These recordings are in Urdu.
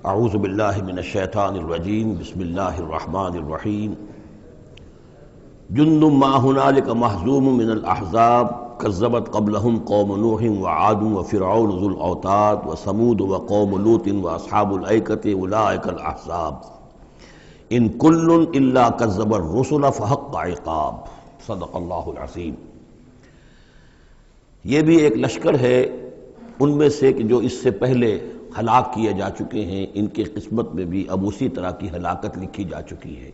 اعوذ باللہ من الشیطان الرجیم بسم اللہ الرحمن الرحیم جند ما هنالک مہزوم من الاحزاب کذبت قبلہم قوم نوح وعاد وفرعون ذو الاوتاد وثمود وقوم لوط واصحاب الایکۃ اولئک الاحزاب ان کل الا کذب الرسل فحق عقاب صدق اللہ العظیم۔ یہ بھی ایک لشکر ہے ان میں سے کہ جو اس سے پہلے ہلاک کیے جا چکے ہیں، ان کی قسمت میں بھی اب اسی طرح کی ہلاکت لکھی جا چکی ہے۔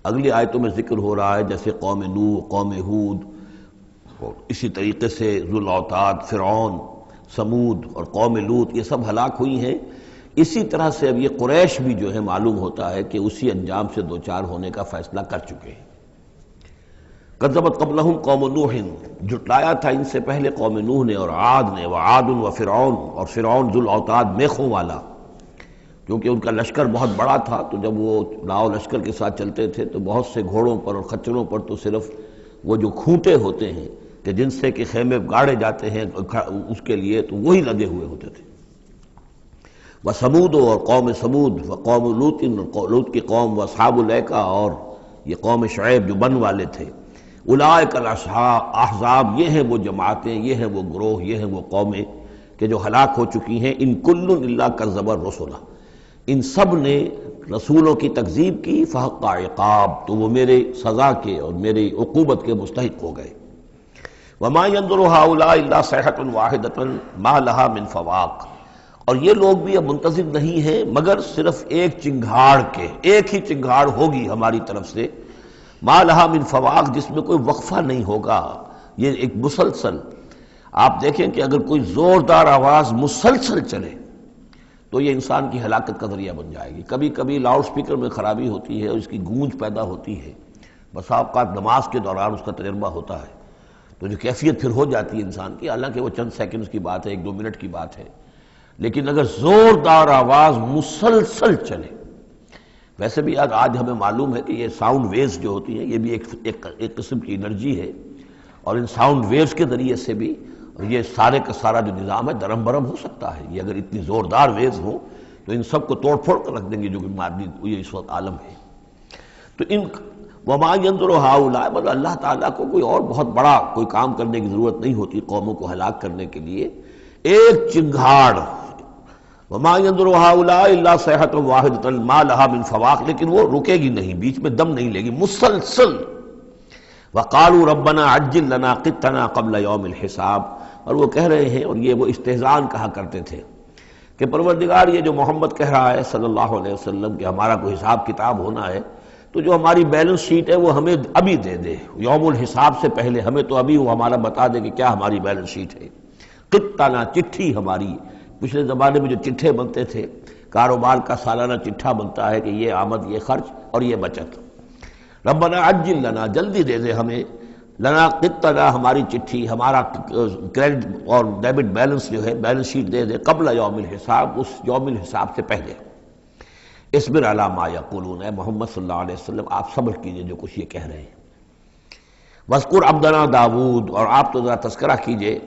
اگلی آیتوں میں ذکر ہو رہا ہے جیسے قوم نوح، قوم ہود، اور اسی طریقے سے ذو الاوتاد، فرعون، ثمود اور قوم لوط، یہ سب ہلاک ہوئی ہیں۔ اسی طرح سے اب یہ قریش بھی جو ہے معلوم ہوتا ہے کہ اسی انجام سے دوچار ہونے کا فیصلہ کر چکے ہیں۔ کذبت قبلہم قوم نوح، جھٹلایا تھا ان سے پہلے قوم نوح نے اور عاد نے، وعاد وفرعون، اور فرعون ذو الاوتاد میخوں والا، کیونکہ ان کا لشکر بہت بڑا تھا، تو جب وہ لاؤ لشکر کے ساتھ چلتے تھے تو بہت سے گھوڑوں پر اور خچروں پر تو صرف وہ جو کھوٹے ہوتے ہیں کہ جن سے کہ خیمے گاڑے جاتے ہیں اس کے لیے، تو وہی لدے ہوئے ہوتے تھے۔ وثمود، اور قوم ثمود، وقوم لوط، لوط کی قوم، واصحاب الایکہ، اور یہ قوم شعیب جو بن والے تھے، اولئک الاحزاب، یہ ہیں وہ جماعتیں، یہ ہیں وہ گروہ، یہ ہیں وہ قومیں کہ جو ہلاک ہو چکی ہیں۔ ان کل الا کذب الرسل، ان سب نے رسولوں کی تکذیب کی، فحق عقاب، تو وہ میرے سزا کے اور میری عقوبت کے مستحق ہو گئے۔ وما ينظر هؤلاء الا صيحة واحدة ما لها من فواق، اور یہ لوگ بھی اب منتظر نہیں ہیں مگر صرف ایک چنگھاڑ کے، ایک ہی چنگھاڑ ہوگی ہماری طرف سے، ما لها من فواق، جس میں کوئی وقفہ نہیں ہوگا، یہ ایک مسلسل۔ آپ دیکھیں کہ اگر کوئی زوردار آواز مسلسل چلے تو یہ انسان کی ہلاکت کا ذریعہ بن جائے گی۔ کبھی کبھی لاؤڈ سپیکر میں خرابی ہوتی ہے اور اس کی گونج پیدا ہوتی ہے، بسا اوقات نماز کے دوران اس کا تجربہ ہوتا ہے، تو جو کیفیت پھر ہو جاتی ہے انسان کی، حالانکہ وہ چند سیکنڈز کی بات ہے، ایک دو منٹ کی بات ہے، لیکن اگر زوردار آواز مسلسل چلے، ویسے بھی آج ہمیں معلوم ہے کہ یہ ساؤنڈ ویوز جو ہوتی ہیں یہ بھی ایک قسم کی انرجی ہے، اور ان ساؤنڈ ویوز کے ذریعے سے بھی یہ سارے کا سارا جو نظام ہے درم برم ہو سکتا ہے۔ یہ اگر اتنی زوردار ویوز ہوں تو ان سب کو توڑ پھوڑ کر رکھ دیں گے جو کہ مادی یہ اس وقت عالم ہے۔ تو ان وما ينظر هؤلاء، مطلب اللہ تعالیٰ کو کوئی اور بہت بڑا کوئی کام کرنے کی ضرورت نہیں ہوتی قوموں کو ہلاک کرنے کے لیے، ایک چنگھاڑ، وما ينظر هؤلاء الا صيحة واحدة ما لها من فواق، لیکن وہ رکے گی نہیں، بیچ میں دم نہیں لے گی، مسلسل۔ وقالوا ربنا عجل لنا قطنا قبل يوم الحساب، اور وہ کہہ رہے ہیں، اور یہ وہ استہزان کہا کرتے تھے کہ پروردگار یہ جو محمد کہہ رہا ہے صلی اللہ علیہ وسلم کہ ہمارا کوئی حساب کتاب ہونا ہے، تو جو ہماری بیلنس شیٹ ہے وہ ہمیں ابھی دے دے، یوم الحساب سے پہلے ہمیں تو ابھی وہ ہمارا بتا دے کہ کیا ہماری بیلنس شیٹ ہے۔ قطنا، چٹھی ہماری، پچھلے زمانے میں جو چٹھے بنتے تھے، کاروبار کا سالانہ چٹھا بنتا ہے کہ یہ آمد، یہ خرچ اور یہ بچت۔ ربنا عجل لنا، جلدی دے دے ہمیں، لنا قطنا، ہماری چٹھی، ہمارا کریڈٹ اور ڈیبٹ بیلنس جو ہے، بیلنس شیٹ دے دے، قبل یوم الحساب، اس یوم الحساب سے پہلے۔ اصبر علی ما یقولون، اے محمد صلی اللہ علیہ وسلم آپ صبر کیجئے جو کچھ یہ کہہ رہے ہیں۔ واذکر عبدنا داود، اور آپ تو ذرا تذکرہ کیجئے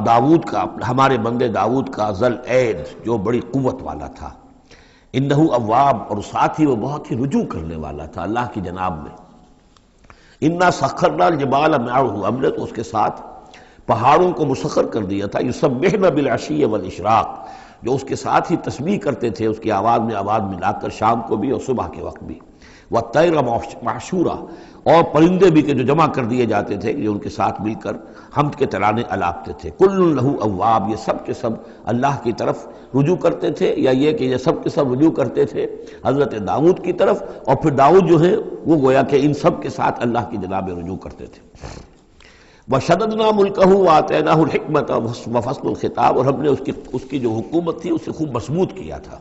داود کا، ہمارے بندے داود کا، ذل عید، جو بڑی قوت والا تھا، انہ اواب، اور ساتھ ہی وہ بہت ہی رجوع کرنے والا تھا اللہ کی جناب میں۔ انا سخرنا الجبال معه، ہم نے تو اس کے ساتھ پہاڑوں کو مسخر کر دیا تھا، یسبحن بالعشی والاشراق، جو اس کے ساتھ ہی تسبیح کرتے تھے، اس کی آواز میں آواز ملا کر، شام کو بھی اور صبح کے وقت بھی۔ والطیر محشورا، اور پرندے بھی کہ جو جمع کر دیے جاتے تھے، جو ان کے ساتھ مل کر حمد کے ترانے الاپتے تھے۔ کل لہ اواب، یہ سب کے سب اللہ کی طرف رجوع کرتے تھے، یا یہ کہ یہ سب کے سب رجوع کرتے تھے حضرت داؤد کی طرف، اور پھر داؤد جو ہے وہ گویا کہ ان سب کے ساتھ اللہ کی جناب رجوع کرتے تھے۔ وشددنا ملکہ وآتیناہ الحکمۃ وفصل الخطاب، اور ہم نے اس کی جو حکومت تھی اسے خوب مضبوط کیا تھا،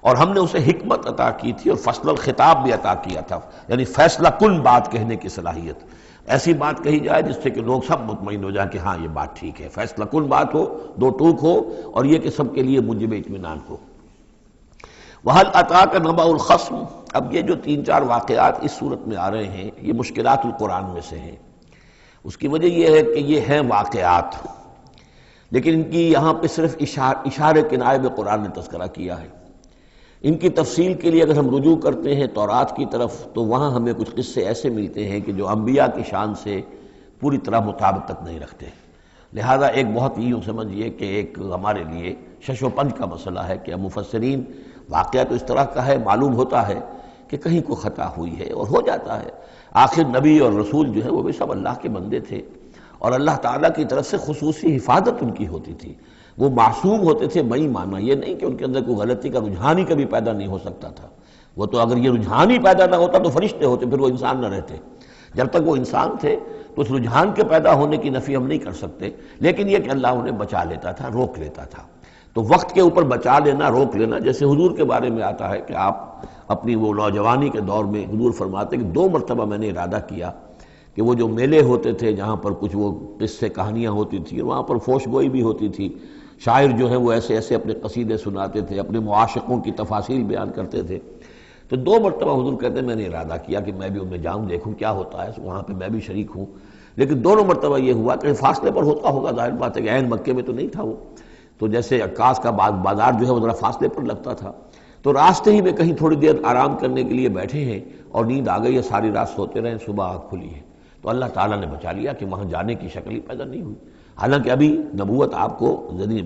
اور ہم نے اسے حکمت عطا کی تھی اور فصل الخطاب بھی عطا کیا تھا، یعنی فیصلہ کن بات کہنے کی صلاحیت، ایسی بات کہی جائے جس سے کہ لوگ سب مطمئن ہو جائیں کہ ہاں یہ بات ٹھیک ہے، فیصلہ کن بات ہو، دو ٹوک ہو، اور یہ کہ سب کے لیے موجب اطمینان ہو۔ وَهَلْ أَتَاكَ نَبَأُ الْخَصْمِ، اب یہ جو تین چار واقعات اس صورت میں آ رہے ہیں یہ مشکلات القرآن میں سے ہیں۔ اس کی وجہ یہ ہے کہ یہ ہیں واقعات، لیکن ان کی یہاں پہ صرف اشارے کنائے میں قرآن نے تذکرہ کیا ہے۔ ان کی تفصیل کے لیے اگر ہم رجوع کرتے ہیں تورات کی طرف تو وہاں ہمیں کچھ قصے ایسے ملتے ہیں کہ جو انبیاء کی شان سے پوری طرح مطابقت نہیں رکھتے، لہذا ایک بہت یوں سمجھیے کہ ایک ہمارے لیے شش و پنج کا مسئلہ ہے کہ مفسرین واقعہ تو اس طرح کا ہے، معلوم ہوتا ہے کہ کہیں کو خطا ہوئی ہے اور ہو جاتا ہے، آخر نبی اور رسول جو ہے وہ بھی سب اللہ کے بندے تھے اور اللہ تعالیٰ کی طرف سے خصوصی حفاظت ان کی ہوتی تھی، وہ معصوم ہوتے تھے بئی معنی یہ نہیں کہ ان کے اندر کوئی غلطی کا رجحان ہی کبھی پیدا نہیں ہو سکتا تھا، وہ تو اگر یہ رجحان ہی پیدا نہ ہوتا تو فرشتے ہوتے، پھر وہ انسان نہ رہتے، جب تک وہ انسان تھے تو اس رجحان کے پیدا ہونے کی نفی ہم نہیں کر سکتے، لیکن یہ کہ اللہ انہیں بچا لیتا تھا، روک لیتا تھا۔ تو وقت کے اوپر بچا لینا، روک لینا، جیسے حضور کے بارے میں آتا ہے کہ آپ اپنی وہ نوجوانی کے دور میں حضور فرماتے کہ 2 مرتبہ میں نے ارادہ کیا کہ وہ جو میلے ہوتے تھے جہاں پر کچھ وہ قصے کہانیاں ہوتی تھیں، وہاں پر فوش گوئی بھی ہوتی تھی، شاعر جو ہے وہ ایسے ایسے اپنے قصیدے سناتے تھے، اپنے معاشقوں کی تفاصیل بیان کرتے تھے، تو 2 مرتبہ حضور کہتے ہیں میں نے ارادہ کیا کہ میں بھی ان میں جاؤں، دیکھوں کیا ہوتا ہے، وہاں پہ میں بھی شریک ہوں، لیکن دونوں مرتبہ یہ ہوا کہ فاصلے پر ہوتا ہوگا، ظاہر بات ہے کہ عین مکے میں تو نہیں تھا وہ، تو جیسے عکاس کا بازار جو ہے وہ ذرا فاصلے پر لگتا تھا، تو راستے ہی میں کہیں تھوڑی دیر آرام کرنے کے لیے بیٹھے ہیں اور نیند آ گئی ہے، ساری رات سوتے رہے، صبح آنکھ کھلی ہے، تو اللہ تعالیٰ نے بچا لیا کہ وہاں جانے کی شکل ہی پیدا نہیں ہوئی، حالانکہ ابھی نبوت آپ کو،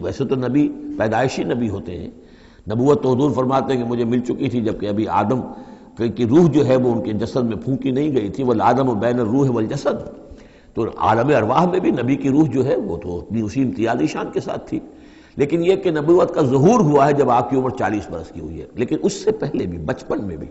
ویسے تو نبی پیدائشی نبی ہوتے ہیں، نبوت تو حضور فرماتے ہیں کہ مجھے مل چکی تھی جبکہ ابھی آدم کی روح جو ہے وہ ان کے جسد میں پھونکی نہیں گئی تھی، والآدم بین الروح والجسد، تو عالم ارواح میں بھی نبی کی روح جو ہے وہ تو اپنی اسی امتیازی شان کے ساتھ تھی، لیکن یہ کہ نبوت کا ظہور ہوا ہے جب آپ کی عمر 40 برس کی ہوئی ہے، لیکن اس سے پہلے بھی بچپن میں بھی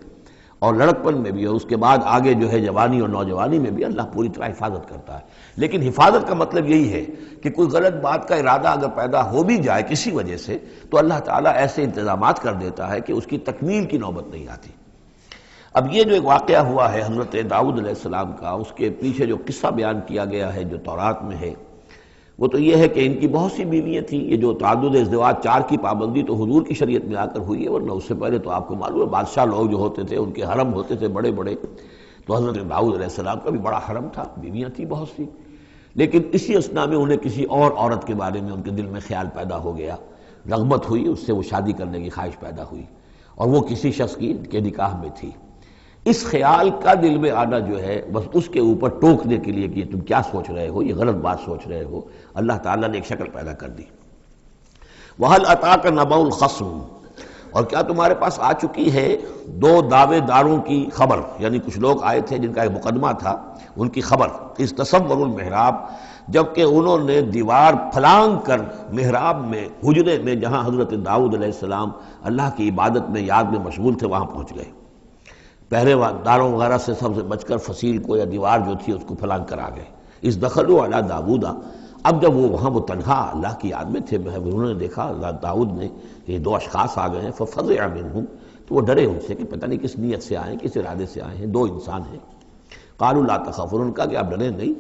اور لڑکپن میں بھی اور اس کے بعد آگے جو ہے جوانی اور نوجوانی میں بھی اللہ پوری طرح حفاظت کرتا ہے، لیکن حفاظت کا مطلب یہی ہے کہ کوئی غلط بات کا ارادہ اگر پیدا ہو بھی جائے کسی وجہ سے تو اللہ تعالیٰ ایسے انتظامات کر دیتا ہے کہ اس کی تکمیل کی نوبت نہیں آتی۔ اب یہ جو ایک واقعہ ہوا ہے حضرت داؤد علیہ السلام کا، اس کے پیچھے جو قصہ بیان کیا گیا ہے جو تورات میں ہے، وہ تو یہ ہے کہ ان کی بہت سی بیویاں تھیں، یہ جو تعدد ازدواج 4 کی پابندی تو حضور کی شریعت میں آ کر ہوئی ہے، ورنہ اس سے پہلے تو آپ کو معلوم ہے بادشاہ لوگ جو ہوتے تھے ان کے حرم ہوتے تھے بڑے بڑے، تو حضرت داؤد علیہ السلام کا بھی بڑا حرم تھا، بیویاں تھیں بہت سی، لیکن اسی اثنا میں انہیں کسی اور عورت کے بارے میں ان کے دل میں خیال پیدا ہو گیا، رغبت ہوئی، اس سے وہ شادی کرنے کی خواہش پیدا ہوئی، اور وہ کسی شخص کے نکاح میں تھی۔ اس خیال کا دل میں آنا جو ہے بس اس کے اوپر ٹوکنے کے لیے کہ تم کیا سوچ رہے ہو، یہ غلط بات سوچ رہے ہو، اللہ تعالیٰ نے ایک شکل پیدا کر دی۔ وَهَلْ أَتَاكَ نَبَأُ الْخَصْمِ، اور کیا تمہارے پاس آ چکی ہے 2 دعوے داروں کی خبر، یعنی کچھ لوگ آئے تھے جن کا ایک مقدمہ تھا، ان کی خبر، اِذْ تَصَوَّرُوا الْمِحْرَابَ، جبکہ انہوں نے دیوار پھلانگ کر محراب میں، حجرے میں جہاں حضرت داؤد علیہ السلام اللہ کی عبادت میں یاد میں مشغول تھے وہاں پہنچ گئے، پہرے داروں وغیرہ سے سب سے بچ کر فصیل کو یا دیوار جو تھی اس کو پھلانگ کر آ گئے۔ اِذْ دَخَلُوا عَلَىٰ دَاوُودَ، اب جب وہ وہاں وہ تنہا اللہ کی یاد میں تھے، انہوں نے دیکھا اللہ داؤد نے کہ 2 اشخاص آ گئے ہیں، فَفَزِعَ مِنْهُمْ، تو وہ ڈرے ان سے کہ پتہ نہیں کس نیت سے آئے ہیں، کس ارادے سے آئے ہیں، 2 انسان ہیں۔ قَالُوا لَا تَخَفْ، انہوں نے کہا کہ آپ ڈریں نہیں،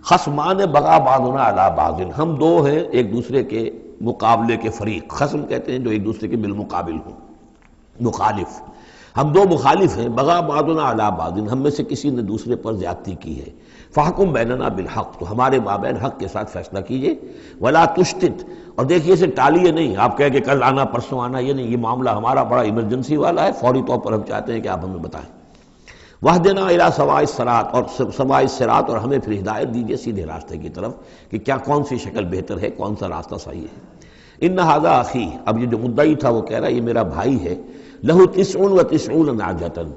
خصمان بغا بعضنا علی بعض، ہم 2 ہیں ایک دوسرے کے مقابلے کے فریق، خصم کہتے ہیں جو ایک دوسرے کے بالمقابل ہوں، مخالف، ہم 2 مخالف ہیں، بغا بعضنا علی بعض، ہم میں سے کسی نے دوسرے پر زیادتی کی ہے، فاحکم بیننا بالحق، تو ہمارے مابین حق کے ساتھ فیصلہ کیجئے، ولا تشتت، اور دیکھیے اسے ٹالیے نہیں، آپ کہہ کہ کل آنا پرسوں آنا، یہ نہیں، یہ معاملہ ہمارا بڑا ایمرجنسی والا ہے، فوری طور پر ہم چاہتے ہیں کہ آپ ہمیں بتائیں، وَاهْدِنَا إِلَىٰ سَوَاءِ الصِّرَاطِ، اور سوائے الصراط، اور ہمیں پھر ہدایت دیجیے سیدھے راستے کی طرف کہ کیا کون سی شکل بہتر ہے، کون سا راستہ صحیح ہے۔ إِنَّ هَٰذَا أَخِي، اب یہ جو مدعی تھا وہ کہہ رہا ہے یہ میرا بھائی ہے، لَهُ 99 نَاجَةً،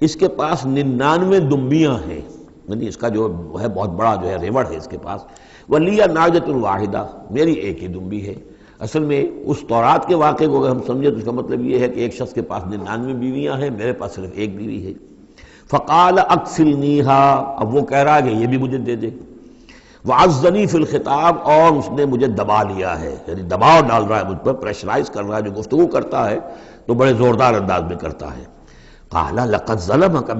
اس کے پاس 99 دمبیاں ہیں، یعنی اس کا جو ہے بہت بڑا جو ہے ریوڑ ہے اس کے پاس، وَلِيَ نَاجَةٌ وَاحِدَةٌ، میری ایک ہی دمبی ہے۔ اصل میں اس تورات کے واقعے کو اگر ہم سمجھیں تو اس کا مطلب یہ ہے کہ ایک شخص کے پاس 99 بیویاں ہیں، میرے پاس صرف ایک بیوی ہے۔ فقال اکفلنیہا، اب وہ کہہ رہا ہے کہ یہ بھی مجھے دے دے، وعزنی فی الخطاب، اور اس نے مجھے دبا لیا ہے، یعنی دباؤ ڈال رہا ہے مجھ پر، پریشرائز کر رہا ہے، جو گفتگو کرتا ہے تو بڑے زوردار انداز میں کرتا ہے۔ قال لقد ظلمک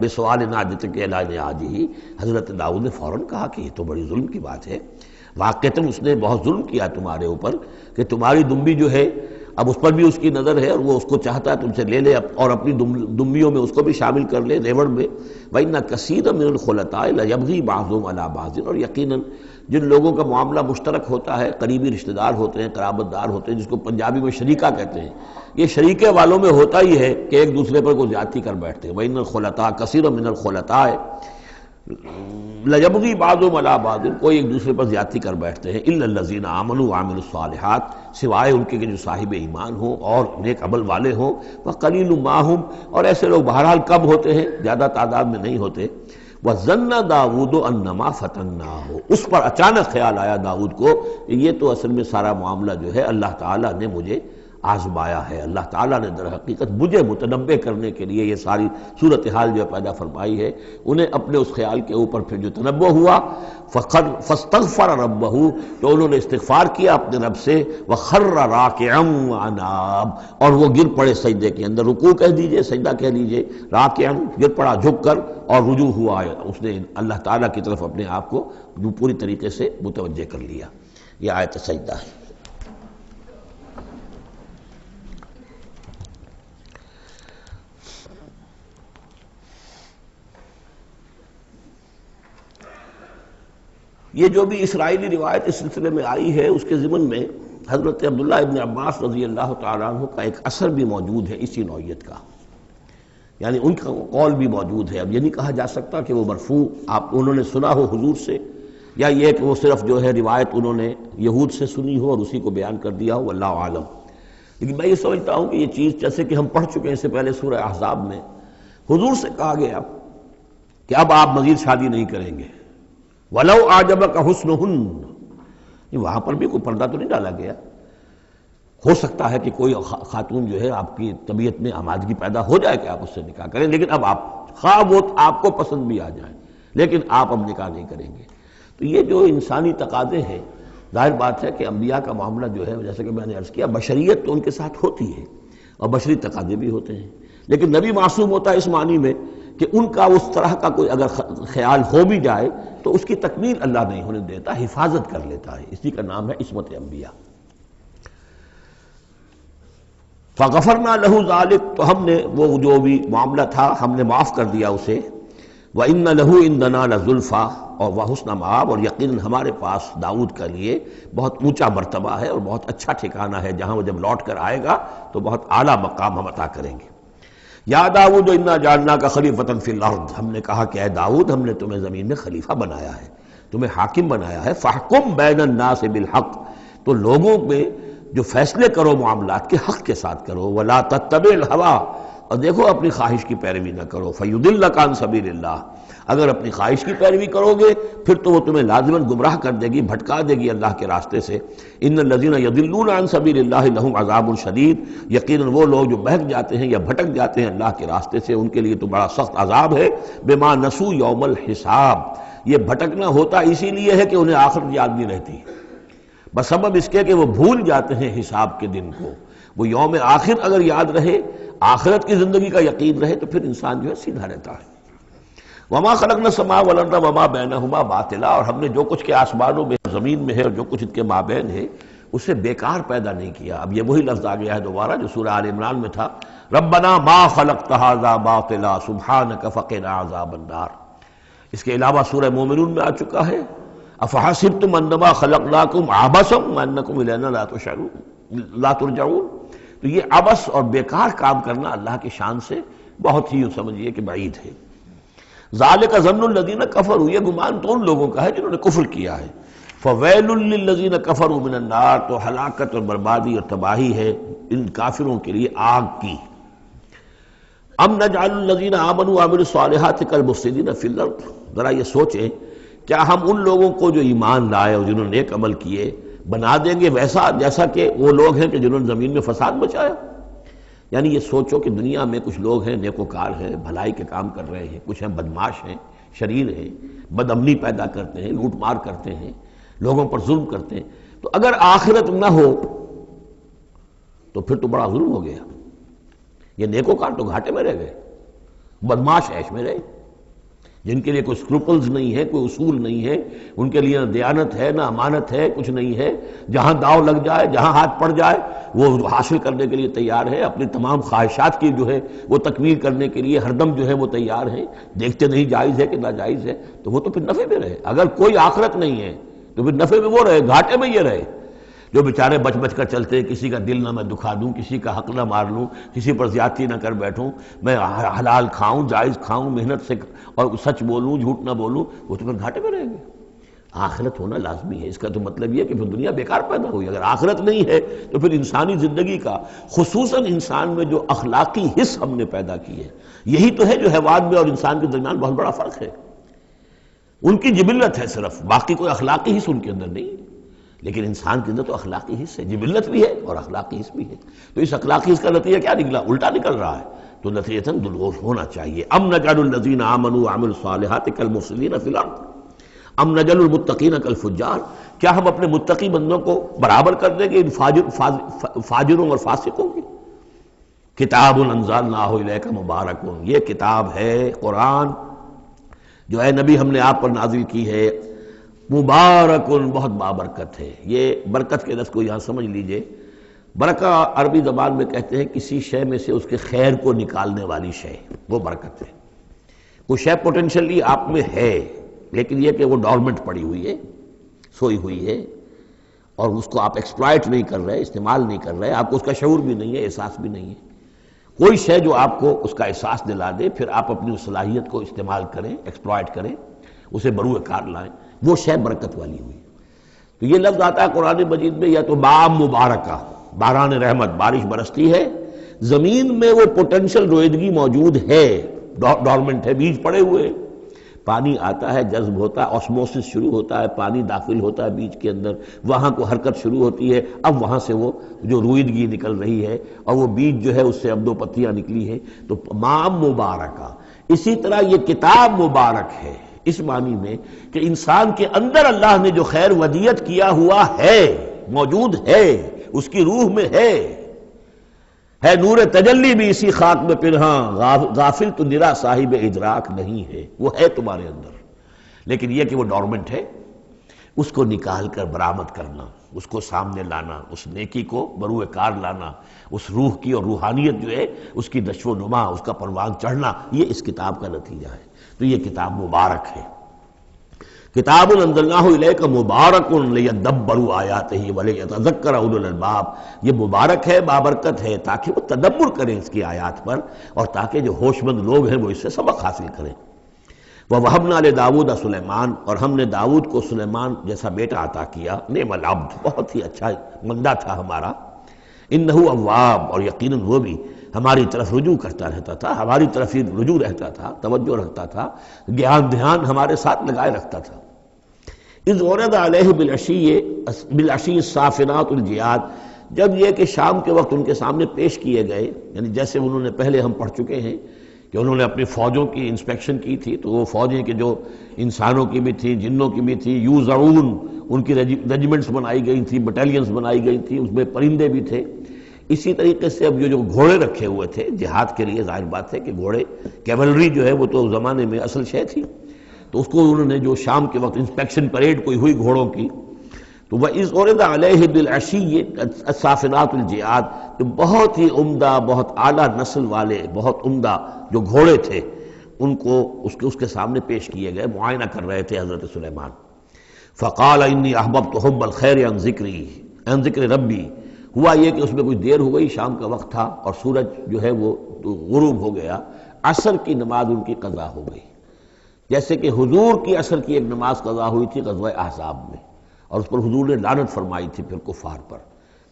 بسؤال ناجتک الی نعاجہ، حضرت داؤد نے فوراً کہا کہ یہ تو بڑی ظلم کی بات ہے، واقعتاً اس نے بہت ظلم کیا تمہارے اوپر کہ تمہاری دمبی جو ہے اب اس پر بھی اس کی نظر ہے اور وہ اس کو چاہتا ہے تم سے لے لے اور اپنی دمبیوں میں اس کو بھی شامل کر لے ریوڑ میں۔ وَإِنَّ كَثِيرًا مِنَ الْخُلَطَاءِ لَيَبْغِي بَعْضُهُمْ عَلَىٰ بَعْضٍ، اور یقیناً جن لوگوں کا معاملہ مشترک ہوتا ہے، قریبی رشتہ دار ہوتے ہیں، قرابت دار ہوتے ہیں، جس کو پنجابی میں شریکہ کہتے ہیں، یہ شریکے والوں میں ہوتا ہی ہے کہ ایک دوسرے پر کوئی زیادتی کر بیٹھتے ہیں۔ وَإِنَّ الْخُلَطَاءَ كَثِيرٌ مِّنَ الْخُلَطَاءِ لَيَبْغِي بَعْضُهُمْ عَلَىٰ بَعْضٍ، کوئی ایک دوسرے پر زیادتی کر بیٹھتے ہیں، إِلَّا الَّذِينَ آمَنُوا وَعَمِلُوا الصَّالِحَاتِ، سوائے ان کے کہ جو صاحب ایمان ہوں اور نیک عمل والے ہوں، وَقَلِيلٌ مَّا هُمْ، اور ایسے لوگ بہرحال کم ہوتے ہیں، زیادہ تعداد میں نہیں ہوتے۔ وَظَنَّ داؤد أَنَّمَا فَتَنَّاهُ، اس پر اچانک خیال آیا داؤد کو کہ یہ تو اصل میں سارا معاملہ جو ہے اللہ تعالیٰ نے مجھے آزمایا ہے، اللہ تعالیٰ نے در حقیقت مجھے متنبع کرنے کے لیے یہ ساری صورتحال جو پیدا فرمائی ہے۔ انہیں اپنے اس خیال کے اوپر پھر جو تنبع ہوا، فاستغفر ربہ، تو انہوں نے استغفار کیا اپنے رب سے، وخر راکعا واناب، اور وہ گر پڑے سجدے کے اندر، رکوع کہہ دیجئے، سجدہ کہہ دیجئے، راکعا گر پڑا جھک کر، اور رجوع ہوا، اس نے اللہ تعالیٰ کی طرف اپنے آپ کو پوری طریقے سے متوجہ کر لیا۔ یہ آیت سجدہ ہے۔ یہ جو بھی اسرائیلی روایت اس سلسلے میں آئی ہے، اس کے ضمن میں حضرت عبداللہ ابن عباس رضی اللہ تعالیٰ عنہ کا ایک اثر بھی موجود ہے اسی نوعیت کا، یعنی ان کا قول بھی موجود ہے۔ اب یہ نہیں کہا جا سکتا کہ وہ مرفوع انہوں نے سنا ہو حضور سے، یا یہ کہ وہ صرف جو ہے روایت انہوں نے یہود سے سنی ہو اور اسی کو بیان کر دیا ہو، واللہ عالم۔ لیکن میں یہ سمجھتا ہوں کہ یہ چیز جیسے کہ ہم پڑھ چکے ہیں اس سے پہلے سورہ احزاب میں، حضور سے کہا گیا کہ اب آپ مزید شادی نہیں کریں گے، وَلَوْ أَعْجَبَكَ حُسْنُهُنَّ، وہاں پر بھی کوئی پردہ تو نہیں ڈالا گیا۔ ہو سکتا ہے کہ کوئی خاتون جو ہے آپ کی طبیعت میں آمادگی پیدا ہو جائے کہ آپ اس سے نکاح کریں، لیکن اب آپ خواہ وہ آپ کو پسند بھی آ جائیں، لیکن آپ اب نکاح نہیں کریں گے۔ تو یہ جو انسانی تقاضے ہیں، ظاہر بات ہے کہ انبیاء کا معاملہ جو ہے، جیسے کہ میں نے عرض کیا، بشریت تو ان کے ساتھ ہوتی ہے اور بشری تقاضے بھی ہوتے ہیں، لیکن نبی معصوم ہوتا ہے اس معنی میں کہ ان کا اس طرح کا کوئی اگر خیال ہو بھی جائے تو اس کی تکمیل اللہ نہیں ہونے دیتا، حفاظت کر لیتا ہے، اسی کا نام ہے عصمت انبیاء۔ فغفرنا لہ ذلک، تو ہم نے وہ جو بھی معاملہ تھا ہم نے معاف کر دیا اسے۔ وَإِنَّ لَهُ عِندَنَا لَزُلْفَىٰ، اور وَحُسْنَ مآب، اور یقیناً ہمارے پاس داؤد کے لیے بہت اونچا مرتبہ ہے اور بہت اچھا ٹھکانہ ہے، جہاں وہ جب لوٹ کر آئے گا تو بہت اعلیٰ مقام ہم عطا کریں گے۔ یا داؤد انا جعلناک خلیفۃ فی الارض، ہم نے کہا کہ اے داؤد ہم نے تمہیں زمین میں خلیفہ بنایا ہے، تمہیں حاکم بنایا ہے۔ فاحکم بین الناس بالحق، تو لوگوں میں جو فیصلے کرو معاملات کے حق کے ساتھ کرو، ولا تتبع الہویٰ، اور دیکھو اپنی خواہش کی پیروی نہ کرو، فیضلک عن سبیل اللہ، اگر اپنی خواہش کی پیروی کرو گے پھر تو وہ تمہیں لازماً گمراہ کر دے گی، بھٹکا دے گی اللہ کے راستے سے۔ ان الذین یضلون عن سبیل اللہ لہم عذاب شدید، یقیناً وہ لوگ جو بہک جاتے ہیں یا بھٹک جاتے ہیں اللہ کے راستے سے، ان کے لیے تو بڑا سخت عذاب ہے۔ بما نسوا یوم الحساب، یہ بھٹکنا ہوتا اسی لیے ہے کہ انہیں آخرت یاد نہیں رہتی، بسبب اس کے کہ وہ بھول جاتے ہیں حساب کے دن کو۔ وہ یوم آخر اگر یاد رہے، آخرت کی زندگی کا یقین رہے، تو پھر انسان جو ہے سیدھا رہتا ہے۔ وما خلقنا السماء والارض وما بینہما باطلا، اور ہم نے جو کچھ کے آسمانوں میں زمین میں ہے اور جو کچھ ان کے مابین ہے اسے بیکار پیدا نہیں کیا۔ اب یہ وہی لفظ آ گیا ہے دوبارہ جو سورہ آل عمران میں تھا، ربنا ما خلقت ھذا باطلا سبحانک فقنا عذاب النار۔ اس کے علاوہ سورہ مومنون میں آ چکا ہے، افحسبتم انما خلقناکم عبثا وانکم الینا لا ترجعون۔ تو یہ عبث اور بیکار کام کرنا اللہ کی شان سے بہت ہی سمجھیے کہ بعید ہے۔ ذالک ظن الذین کفروا، یہ گمان تو ان لوگوں کا ہے جنہوں نے کفر کیا ہے۔ فویل للذین کفروا من النار، تو ہلاکت اور بربادی اور تباہی ہے ان کافروں کے لیے آگ کی۔ ام نجعل الذین آمنوا وعملوا الصالحات کالمفسدین فی الارض، ذرا یہ سوچیں کیا ہم ان لوگوں کو جو ایمان لائے اور جنہوں نے نیک عمل کیے بنا دیں گے ویسا جیسا کہ وہ لوگ ہیں کہ جنہوں نے زمین میں فساد مچایا؟ یعنی یہ سوچو کہ دنیا میں کچھ لوگ ہیں نیکوکار ہیں، بھلائی کے کام کر رہے ہیں، کچھ ہیں بدماش ہیں، شریر ہیں، بد امنی پیدا کرتے ہیں، لوٹ مار کرتے ہیں، لوگوں پر ظلم کرتے ہیں، تو اگر آخرت نہ ہو تو پھر تو بڑا ظلم ہو گیا۔ یہ نیکوکار تو گھاٹے میں رہ گئے، بدماش عیش میں رہے، جن کے لیے کوئی سکروپلز نہیں ہے، کوئی اصول نہیں ہے، ان کے لیے نہ دیانت ہے نہ امانت ہے، کچھ نہیں ہے، جہاں داؤ لگ جائے جہاں ہاتھ پڑ جائے وہ حاصل کرنے کے لیے تیار ہے، اپنی تمام خواہشات کی جو ہے وہ تکمیل کرنے کے لیے ہر دم جو ہے وہ تیار ہیں، دیکھتے نہیں جائز ہے کہ ناجائز ہے، تو وہ تو پھر نفع میں رہے۔ اگر کوئی آخرت نہیں ہے تو پھر نفع میں وہ رہے، گھاٹے میں یہ رہے جو بیچارے بچ بچ کر چلتے ہیں، کسی کا دل نہ میں دکھا دوں، کسی کا حق نہ مار لوں، کسی پر زیادتی نہ کر بیٹھوں، میں حلال کھاؤں، جائز کھاؤں، محنت سے اور سچ بولوں، جھوٹ نہ بولوں، وہ تو پھر گھاٹے میں رہیں گے۔ آخرت ہونا لازمی ہے، اس کا تو مطلب یہ ہے کہ پھر دنیا بیکار پیدا ہوئی۔ اگر آخرت نہیں ہے تو پھر انسانی زندگی کا، خصوصاً انسان میں جو اخلاقی حص ہم نے پیدا کی ہے، یہی تو ہے جو حیوان میں اور انسان کے درمیان بہت بڑا فرق ہے۔ ان کی جبلت ہے صرف، باقی کوئی اخلاقی حص ان کے اندر نہیں، لیکن انسان کے اندر تو اخلاقی حص ہے، جبلت بھی ہے اور اخلاقی حص بھی ہے۔ تو اس اخلاقی حص کا نتیجہ کیا نکلا؟ الٹا نکل رہا ہے، تو نتیجتاً دلغوش ہونا چاہیے۔ ام نجعل الذین آمنوا وعملوا الصالحات کالمفسدین فی الارض ام نجعل المتقین کالفجار، کیا ہم اپنے متقی بندوں کو برابر کر دیں گے ان فاجروں اور فاسقوں کی؟ کتاب انزلناہ الیک مبارک، یہ کتاب ہے قرآن جو اے نبی ہم نے آپ پر نازل کی ہے، مبارک، بہت بابرکت ہے۔ یہ برکت کے لفظ کو یہاں سمجھ لیجئے، برکہ عربی زبان میں کہتے ہیں کسی شے میں سے اس کے خیر کو نکالنے والی شے، وہ برکت ہے۔ وہ شے پوٹینشلی آپ میں ہے، لیکن یہ کہ وہ ڈورمنٹ پڑی ہوئی ہے، سوئی ہوئی ہے، اور اس کو آپ ایکسپلائٹ نہیں کر رہے، استعمال نہیں کر رہے، آپ کو اس کا شعور بھی نہیں ہے، احساس بھی نہیں ہے۔ کوئی شے جو آپ کو اس کا احساس دلا دے، پھر آپ اپنی اس صلاحیت کو استعمال کریں، ایکسپلائٹ کریں، اسے بروئے کار لائیں، وہ شے برکت والی ہوئی۔ تو یہ لفظ آتا ہے قرآن مجید میں، یا تو بام مبارکہ، باران رحمت، بارش برستی ہے، زمین میں وہ پوٹینشل رویدگی موجود ہے، ڈورمنٹ ہے، بیج پڑے ہوئے، پانی آتا ہے، جذب ہوتا ہے، آسموسس شروع ہوتا ہے، پانی داخل ہوتا ہے بیج کے اندر، وہاں کو حرکت شروع ہوتی ہے، اب وہاں سے وہ جو رویدگی نکل رہی ہے اور وہ بیج جو ہے اس سے اب دو پتیاں نکلی ہیں، تو مام مبارکہ۔ اسی طرح یہ کتاب مبارک ہے، اس معنی میں کہ انسان کے اندر اللہ نے جو خیر ودیت کیا ہوا ہے، موجود ہے، اس کی روح میں ہے نور تجلی بھی اسی خاک میں پنہاں، غافل تو نرا صاحب ادراک نہیں ہے، وہ ہے تمہارے اندر، لیکن یہ کہ وہ ڈورمنٹ ہے، اس کو نکال کر برآمد کرنا، اس کو سامنے لانا، اس نیکی کو بروئے کار لانا، اس روح کی اور روحانیت جو ہے اس کی نشو و نما، اس کا پروان چڑھنا، یہ اس کتاب کا نتیجہ ہے۔ تو یہ کتاب مبارک ہے، کتاب انزلناہ الیک مبارک لیدبروا آیاتہ ولیتذکر اولو الالباب، یہ مبارک ہے، بابرکت ہے، تاکہ وہ تدبر کریں اس کی آیات پر، اور تاکہ جو ہوش مند لوگ ہیں وہ اس سے سبق حاصل کریں۔ وَوَهَبْنَا لِدَاوُودَ سلیمان، اور ہم نے داؤد کو سلیمان جیسا بیٹا عطا کیا، نعم العبد، بہت ہی اچھا بندہ تھا ہمارا، انہ اواب، اور یقیناً وہ بھی ہماری طرف رجوع کرتا رہتا تھا، ہماری طرف ہی رجوع رہتا تھا، توجہ رکھتا تھا، گیان دھیان ہمارے ساتھ لگائے رکھتا تھا۔ اذ ورد علیہ بالعشی الصافنات الجیاد، جب یہ کہ شام کے وقت ان کے سامنے پیش کیے گئے، یعنی جیسے انہوں نے پہلے ہم پڑھ چکے ہیں کہ انہوں نے اپنی فوجوں کی انسپیکشن کی تھی، تو وہ فوجیں کہ جو انسانوں کی بھی تھیں، جنوں کی بھی تھی، یوزعون، ان کی ریجیمنٹس بنائی گئی تھیں، بٹالینز بنائی گئی تھیں، اس میں پرندے بھی تھے۔ اسی طریقے سے اب جو گھوڑے رکھے ہوئے تھے جہاد کے لیے، ظاہر بات ہے کہ گھوڑے، کیولری جو ہے وہ تو اس زمانے میں اصل شے تھی، تو اس کو انہوں نے جو شام کے وقت انسپیکشن پریڈ کوئی ہوئی گھوڑوں کی، تو وَإِذْ عُرِضَ عَلَيْهِ بِالْعَشِيِّ الصَّافِنَاتُ الْجِيَادُ، تو بہت ہی عمدہ، بہت اعلیٰ نسل والے، بہت عمدہ جو گھوڑے تھے، ان کو اس کے سامنے پیش کیے گئے، معائنہ کر رہے تھے حضرت سلیمان۔ فَقَالَ إِنِّي أَحْبَبْتُ حُبَّ الْخَيْرِ عَنْ ذِكْرِ رَبِّي، ہوا یہ کہ اس میں کچھ دیر ہو گئی، شام کا وقت تھا اور سورج جو ہے وہ غروب ہو گیا، عصر کی نماز ان کی قضا ہو گئی، جیسے کہ حضور کی عصر کی ایک نماز قضا ہوئی تھی غزوہ احزاب میں، اور اس پر حضور نے لعنت فرمائی تھی پھر کفار پر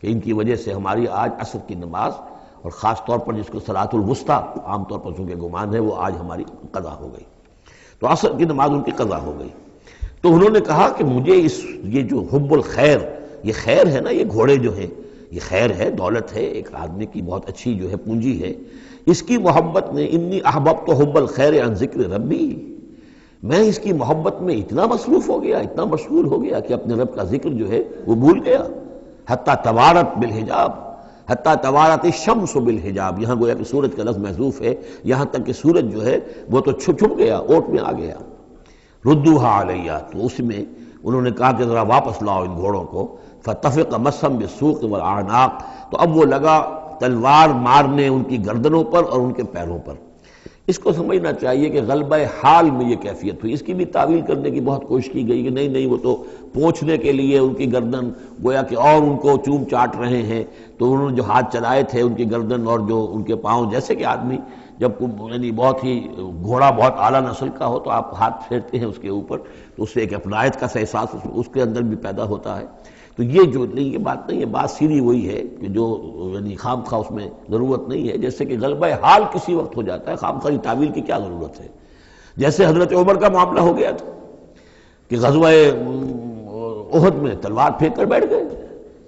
کہ ان کی وجہ سے ہماری آج عصر کی نماز، اور خاص طور پر جس کو صلاۃ الوسطیٰ عام طور پر چونکہ گمان ہے، وہ آج ہماری قضا ہو گئی، تو عصر کی نماز ان کی قضا ہو گئی۔ تو انہوں نے کہا کہ مجھے یہ جو حب الخیر، یہ خیر ہے نا، یہ گھوڑے جو ہیں یہ خیر ہے، دولت ہے، ایک آدمی کی بہت اچھی جو ہے پونجی ہے، اس کی محبت نے، انی احببت حب الخیر عن ذکر ربی، میں اس کی محبت میں اتنا مصروف ہو گیا، اتنا مشغول ہو گیا کہ اپنے رب کا ذکر جو ہے وہ بھول گیا۔ حتی توارت بالحجاب، حتی توارت الشمس بالحجاب، یہاں گویا کہ سورج کا لفظ محذوف ہے، یہاں تک کہ سورج جو ہے وہ تو چھپ گیا، اوٹ میں آ گیا۔ ردوہا علیہ، تو اس میں انہوں نے کہا کہ ذرا واپس لاؤ ان گھوڑوں کو۔ فطفق مسحا بالسوق والاعناق، تو اب وہ لگا تلوار مارنے ان کی گردنوں پر اور ان کے پیروں پر۔ اس کو سمجھنا چاہیے کہ غلبہ حال میں یہ کیفیت ہوئی۔ اس کی بھی تعویل کرنے کی بہت کوشش کی گئی کہ نہیں وہ تو پوچھنے کے لیے ان کی گردن گویا کہ اور ان کو چوم چاٹ رہے ہیں، تو انہوں نے جو ہاتھ چلائے تھے ان کی گردن اور جو ان کے پاؤں، جیسے کہ آدمی جب یعنی بہت ہی گھوڑا بہت اعلیٰ نسل کا ہو تو آپ ہاتھ پھیرتے ہیں اس کے اوپر، تو اس سے ایک اپنائیت کا احساس اس کے اندر بھی پیدا ہوتا ہے۔ تو یہ جو نہیں، یہ بات نہیں ہے، بات سیدھی وہی ہے کہ جو یعنی خام خواہ اس میں ضرورت نہیں ہے، جیسے کہ غلبہ حال کسی وقت ہو جاتا ہے، خام خواہ تعویل کی کیا ضرورت ہے؟ جیسے حضرت عمر کا معاملہ ہو گیا تھا کہ غزوہ احد میں تلوار پھینک کر بیٹھ گئے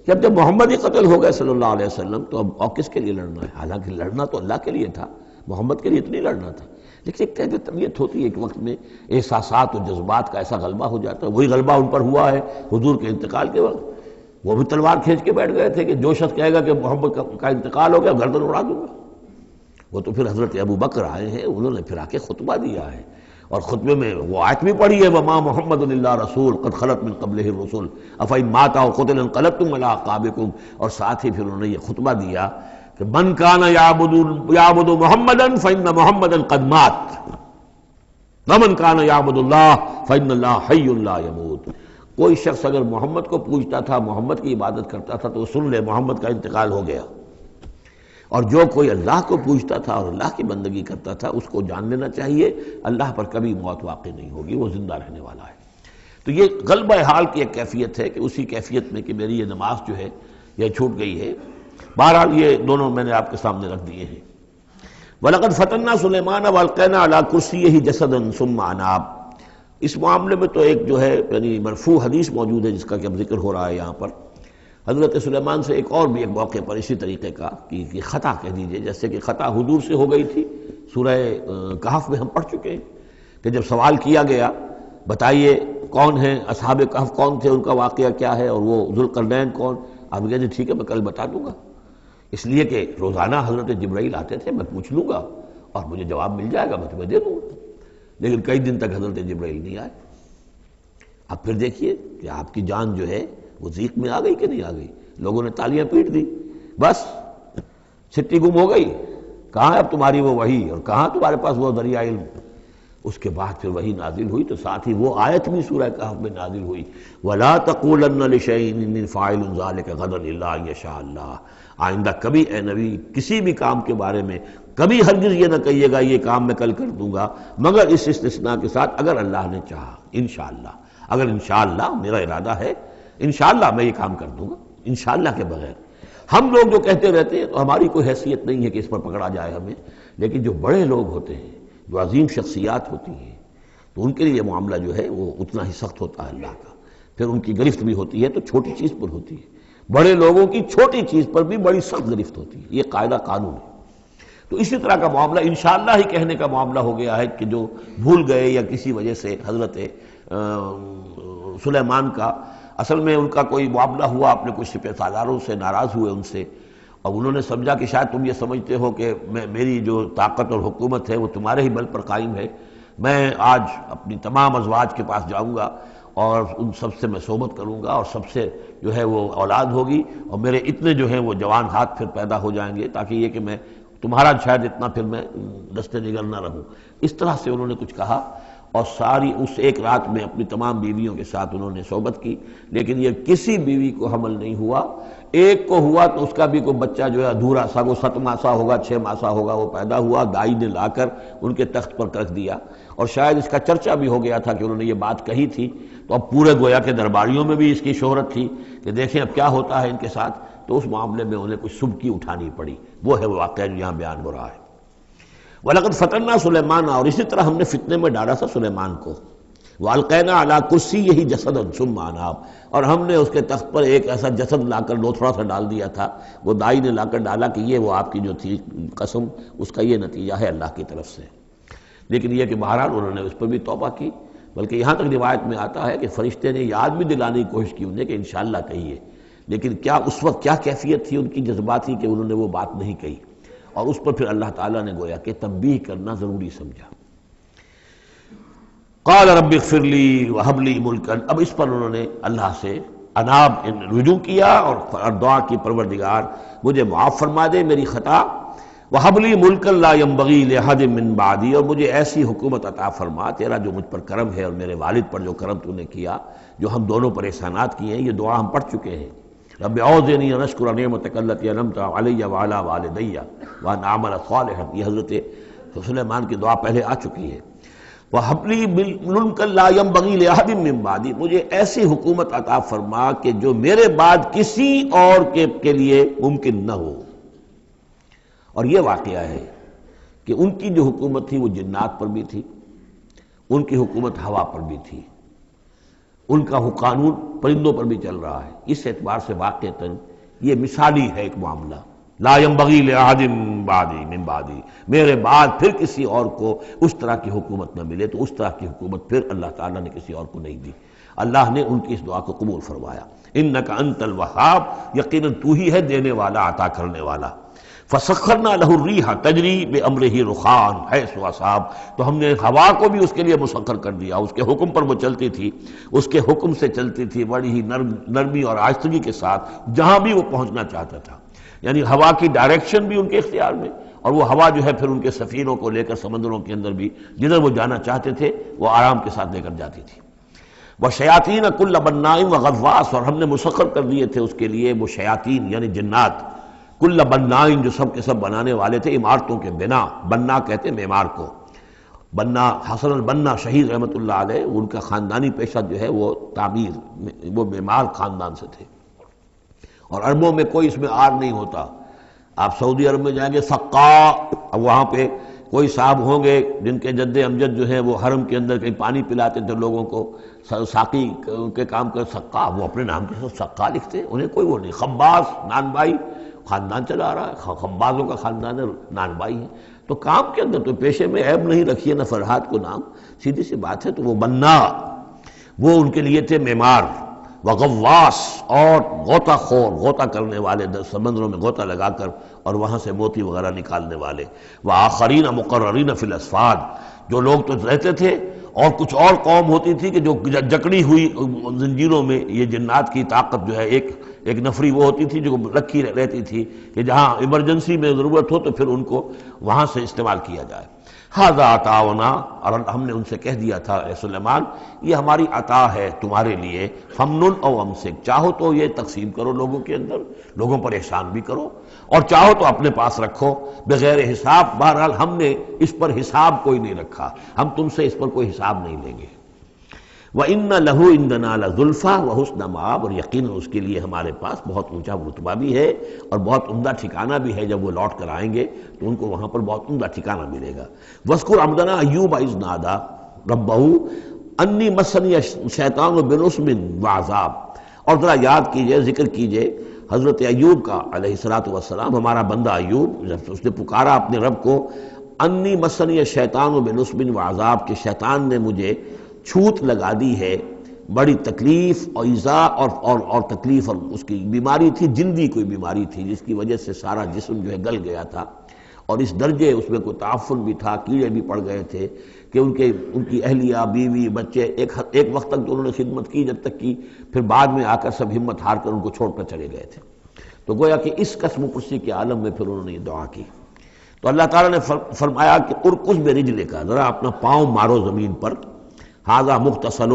کہ اب جب محمد ہی قتل ہو گئے صلی اللہ علیہ وسلم تو اب اور کس کے لیے لڑنا ہے؟ حالانکہ لڑنا تو اللہ کے لیے تھا، محمد کے لیے تو نہیں لڑنا تھا، لیکن ایک کیفیت طبیعت ہوتی ہے ایک وقت میں احساسات اور جذبات کا ایسا غلبہ ہو جاتا ہے۔ وہی غلبہ ان پر ہوا ہے حضور کے انتقال کے وقت، وہ بھی تلوار کھینچ کے بیٹھ گئے تھے کہ جو شخص کہے گا کہ محمد کا انتقال ہو گیا گردن اڑا دوں گا۔ وہ تو پھر حضرت ابو بکر آئے ہیں، انہوں نے پھر آ کے خطبہ دیا ہے، اور خطبے میں وہ آیت بھی پڑھی ہے وما محمد الا رسول قد خلت من قبلہ الرسل افإن مات أو قتل انقلبتم على أعقابكم، اور ساتھ ہی پھر انہوں نے یہ خطبہ دیا کہ من كان يعبد محمدا فإن محمدا قد مات ومن كان يعبد الله فإن الله حي لا يموت۔ کوئی شخص اگر محمد کو پوجتا تھا، محمد کی عبادت کرتا تھا تو سن لے محمد کا انتقال ہو گیا، اور جو کوئی اللہ کو پوجتا تھا اور اللہ کی بندگی کرتا تھا اس کو جان لینا چاہیے اللہ پر کبھی موت واقع نہیں ہوگی، وہ زندہ رہنے والا ہے۔ تو یہ غلبہ حال کی ایک کیفیت ہے کہ اسی کیفیت میں کہ میری یہ نماز جو ہے یہ چھوٹ گئی ہے۔ بہرحال یہ دونوں میں نے آپ کے سامنے رکھ دیے ہیں۔ وَلَقَدْ فَتَنَّا سُلَيْمَانَ وَأَلْقَيْنَا عَلَىٰ كُرْسِيِّهِ جَسَدًا ثُمَّ أَنَابَ۔ اس معاملے میں تو ایک جو ہے یعنی مرفوع حدیث موجود ہے جس کا کہ اب ذکر ہو رہا ہے یہاں پر، حضرت سلیمان سے ایک اور بھی ایک موقع پر اسی طریقے کا کہ خطا کہہ دیجئے، جیسے کہ خطا حضور سے ہو گئی تھی، سورہ کہف میں ہم پڑھ چکے ہیں کہ جب سوال کیا گیا بتائیے کون ہیں اصحاب کہف، کون تھے، ان کا واقعہ کیا ہے، اور وہ ذوالقرنین کون، آپ کہتے ہیں ٹھیک ہے میں کل بتا دوں گا، اس لیے کہ روزانہ حضرت جبرائیل آتے تھے، میں پوچھ لوں گا اور مجھے جواب مل جائے گا، میں تمہیں دے دوں گا۔ لیکن کئی دن تک حضرت جبرائیل نہیں آئے۔ اب پھر دیکھیے کہ آپ کی جان جو ہے وہ ضیق میں آ گئی کہ نہیں آ گئی، لوگوں نے تالیاں پیٹ دی، بس چھٹی گم ہو گئی، کہاں اب تمہاری وہ وحی اور کہاں تمہارے پاس وہ ذریعہ علم۔ اس کے بعد پھر وحی نازل ہوئی تو ساتھ ہی وہ آیت بھی سورہ کہف میں نازل ہوئی وَلَا تَقُولَنَّ لِشَيْءٍ إِنِّي فَاعِلٌ ذَلِكَ غَدًا إِلَّا أَن يَشَاءَ اللَّهُ۔ آئندہ کبھی اے نبی کسی بھی کام کے بارے میں کبھی ہرگز یہ نہ کہیے گا یہ کام میں کل کر دوں گا مگر اس استثناء کے ساتھ اگر اللہ نے چاہا، انشاءاللہ، اگر انشاءاللہ میرا ارادہ ہے انشاءاللہ میں یہ کام کر دوں گا، انشاءاللہ کے بغیر۔ ہم لوگ جو کہتے رہتے ہیں تو ہماری کوئی حیثیت نہیں ہے کہ اس پر پکڑا جائے ہمیں، لیکن جو بڑے لوگ ہوتے ہیں، جو عظیم شخصیات ہوتی ہیں، تو ان کے لیے یہ معاملہ جو ہے وہ اتنا ہی سخت ہوتا ہے اللہ کا، پھر ان کی گرفت بھی ہوتی ہے تو چھوٹی چیز پر ہوتی ہے، بڑے لوگوں کی چھوٹی چیز پر بھی بڑی سخت گرفت ہوتی ہے، یہ قاعدہ قانون ہے۔ تو اسی طرح کا معاملہ انشاءاللہ ہی کہنے کا معاملہ ہو گیا ہے کہ جو بھول گئے یا کسی وجہ سے حضرت سلیمان کا اصل میں ان کا کوئی معاملہ ہوا، اپنے کچھ سپہ سالاروں سے ناراض ہوئے ان سے، اور انہوں نے سمجھا کہ شاید تم یہ سمجھتے ہو کہ میری جو طاقت اور حکومت ہے وہ تمہارے ہی بل پر قائم ہے، میں آج اپنی تمام ازواج کے پاس جاؤں گا اور ان سب سے میں صحبت کروں گا اور سب سے جو ہے وہ اولاد ہوگی، اور میرے اتنے جو ہیں وہ جوان ہاتھ پھر پیدا ہو جائیں گے تاکہ یہ کہ میں تمہارا شاید اتنا پھر میں دستے نگر نہ رہوں۔ اس طرح سے انہوں نے کچھ کہا اور ساری اس ایک رات میں اپنی تمام بیویوں کے ساتھ انہوں نے صحبت کی، لیکن یہ کسی بیوی کو حمل نہیں ہوا، ایک کو ہوا تو اس کا بھی کوئی بچہ جو ہے ادھورا سا، وہ 7 ماسہ ہوگا 6 ماسہ ہوگا، وہ پیدا ہوا، دائی نے لا کر ان کے تخت پر رکھ دیا، اور شاید اس کا چرچا بھی ہو گیا تھا کہ انہوں نے یہ بات کہی تھی، تو اب پورے گویا کے درباریوں میں بھی اس کی شہرت تھی کہ دیکھیں اب کیا ہوتا ہے ان کے ساتھ، تو اس معاملے میں انہیں کچھ سبکی اٹھانی پڑی، وہ ہے وہ واقعہ جو یہاں بیان ہو رہا ہے۔ وَلَقَدْ فَتَنَّا سُلَيْمَانَ، اور اسی طرح ہم نے فتنے میں ڈالا تھا سلیمان کو، وَأَلْقَيْنَا عَلَىٰ كُرْسِيِّهِ جَسَدًا ثُمَّ أَنَابَ، اور ہم نے اس کے تخت پر ایک ایسا جسد لا کر لوتھڑا سا ڈال دیا تھا، وہ دائی نے لا کر ڈالا کہ یہ وہ آپ کی جو تھی قسم اس کا یہ نتیجہ ہے اللہ کی طرف سے۔ لیکن یہ کہ بہرحال انہوں نے اس پر بھی توبہ کی، بلکہ یہاں تک روایت میں آتا ہے کہ فرشتے نے یاد بھی دلانے کی کوشش کی انہیں کہ انشاءاللہ کہیے، لیکن کیا اس وقت کیا کیفیت تھی ان کی جذباتی کہ انہوں نے وہ بات نہیں کہی، اور اس پر پھر اللہ تعالیٰ نے گویا کہ تنبیہ کرنا ضروری سمجھا۔ قال رب اغفر لی وہب لی ملکا، اب اس پر انہوں نے اللہ سے رجوع کیا اور دعا کی پروردگار مجھے معاف فرما دے میری خطا، وَهَبْ لِي مُلْكًا لَا يَنبَغِي لِأَحَدٍ مِّن بَعْدِي، اور مجھے ایسی حکومت عطا فرما، تیرا جو مجھ پر کرم ہے اور میرے والد پر جو کرم تو نے کیا، جو ہم دونوں پر احسانات کیے ہیں، یہ دعا ہم پڑھ چکے ہیں۔ رب اعوذنی ان اشکر نعمتک التی انعمت علی وعلی والدی وان اعمل صالحا، یہ حضرت سلیمان کی دعا پہلے آ چکی ہے۔ وَهَبْ لِي مُلْكًا لَا يَنبَغِي لِأَحَدٍ مِّن بَعْدِي، مجھے ایسی حکومت عطا فرما کہ جو میرے بعد کسی اور کے لیے ممکن نہ ہو۔ اور یہ واقعہ ہے کہ ان کی جو حکومت تھی وہ جنات پر بھی تھی، ان کی حکومت ہوا پر بھی تھی، ان کا قانون پرندوں پر بھی چل رہا ہے۔ اس اعتبار سے واقعتاً یہ مثالی ہے ایک معاملہ، لا ينبغی لأحد من بعدی، میرے بعد پھر کسی اور کو اس طرح کی حکومت نہ ملے، تو اس طرح کی حکومت پھر اللہ تعالیٰ نے کسی اور کو نہیں دی۔ اللہ نے ان کی اس دعا کو قبول فرمایا۔ انک انت الوہاب، یقیناً تو ہی ہے دینے والا، عطا کرنے والا۔ فسخرنا له الریح تجری بامرہ رخاء حیث اصاب، تو ہم نے ہوا کو بھی اس کے لیے مسخر کر دیا، اس کے حکم پر وہ چلتی تھی، اس کے حکم سے چلتی تھی بڑی ہی نرمی اور آہستگی کے ساتھ جہاں بھی وہ پہنچنا چاہتا تھا۔ یعنی ہوا کی ڈائریکشن بھی ان کے اختیار میں، اور وہ ہوا جو ہے پھر ان کے سفینوں کو لے کر سمندروں کے اندر بھی جدھر وہ جانا چاہتے تھے وہ آرام کے ساتھ لے کر جاتی تھی۔ وشیاطین کل بناء وغواص، اور ہم نے مسخر کر دیے تھے اس کے لیے وہ شیاطین یعنی جنات، کل بناء جو سب کے سب بنانے والے تھے، عمارتوں کے بنا، بنا کہتے ہیں معمار کو۔ بنا حسن البنا شہید رحمۃ اللہ علیہ، ان کا خاندانی پیشہ جو ہے وہ تعمیر، وہ معمار خاندان سے تھے، اور عربوں میں کوئی اس میں آر نہیں ہوتا۔ آپ سعودی عرب میں جائیں گے سقا، اب وہاں پہ کوئی صاحب ہوں گے جن کے جد امجد جو ہے وہ حرم کے اندر کہیں پانی پلاتے تھے لوگوں کو، ساقی کے کام کر سقا، وہ اپنے نام کے ساتھ سقا لکھتے، انہیں کوئی وہ نہیں۔ خباز نان بائی خاندان چلا رہا ہے، خبازوں کا خاندان ہے، نان بائی ہے، تو کام کے اندر تو پیشے میں عیب نہیں رکھیے نہ فرحات کو نام، سیدھی سی بات ہے۔ تو وہ بنا، وہ ان کے لیے تھے معمار، وغواص اور غوطہ خور، غوطہ کرنے والے، سمندروں میں غوطہ لگا کر اور وہاں سے موتی وغیرہ نکالنے والے، وآخرین مقررین فی الاسفاد، جو لوگ تو رہتے تھے، اور کچھ اور قوم ہوتی تھی کہ جو جکڑی ہوئی زنجیروں میں، یہ جنات کی طاقت جو ہے ایک نفری وہ ہوتی تھی جو رکھی رہتی تھی کہ جہاں ایمرجنسی میں ضرورت ہو تو پھر ان کو وہاں سے استعمال کیا جائے۔ ھذا عطاؤنا، اور ہم نے ان سے کہہ دیا تھا اے سلیمان یہ ہماری عطا ہے تمہارے لیے، فمنن او امسک، چاہو تو یہ تقسیم کرو لوگوں کے اندر، لوگوں پر احسان بھی کرو، اور چاہو تو اپنے پاس رکھو بغیر حساب۔ بہرحال ہم نے اس پر حساب کوئی نہیں رکھا، ہم تم سے اس پر کوئی حساب نہیں لیں گے۔ وَإِنَّ لَهُ عِندَنَا لَزُلْفَىٰ وَحُسْنَ مَآبٍ، اور یقیناً اس کے لیے ہمارے پاس بہت اونچا رتبہ بھی ہے اور بہت عمدہ ٹھکانہ بھی ہے، جب وہ لوٹ کر آئیں گے تو ان کو وہاں پر بہت عمدہ ٹھکانہ ملے گا۔ وَاذْكُرْ عَبْدَنَا أَيُّوبَ إِذْ نَادَىٰ رَبَّهُ أَنِّي مَسَّنِيَ الشَّيْطَانُ بِنُصْبٍ وَعَذَابٍ، اور ذرا یاد کیجئے، ذکر کیجئے حضرت ایوب کا علیہ السلام، ہمارا بندہ ایوب، جب اس نے پکارا اپنے رب کو، انی مسنی الشیطان بنصب وعذاب، کہ شیطان نے مجھے چھوت لگا دی ہے، بڑی تکلیف اور ایذا اور تکلیف، اور اس کی بیماری تھی، جلدی کوئی بیماری تھی جس کی وجہ سے سارا جسم جو ہے گل گیا تھا، اور اس درجے اس میں کوئی تعفن بھی تھا، کیڑے بھی پڑ گئے تھے کہ ان کی اہلیہ، بیوی، بچے ایک وقت تک تو انہوں نے خدمت کی، جب تک کی پھر بعد میں آ کر سب ہمت ہار کر ان کو چھوڑ کر چلے گئے تھے۔ تو گویا کہ اس قسم پرسی کے عالم میں پھر انہوں نے یہ دعا کی، تو اللہ تعالیٰ نے فرمایا کہ ارکض برجلک، ذرا اپنا پاؤں مارو زمین پر، ھذا مغتسل،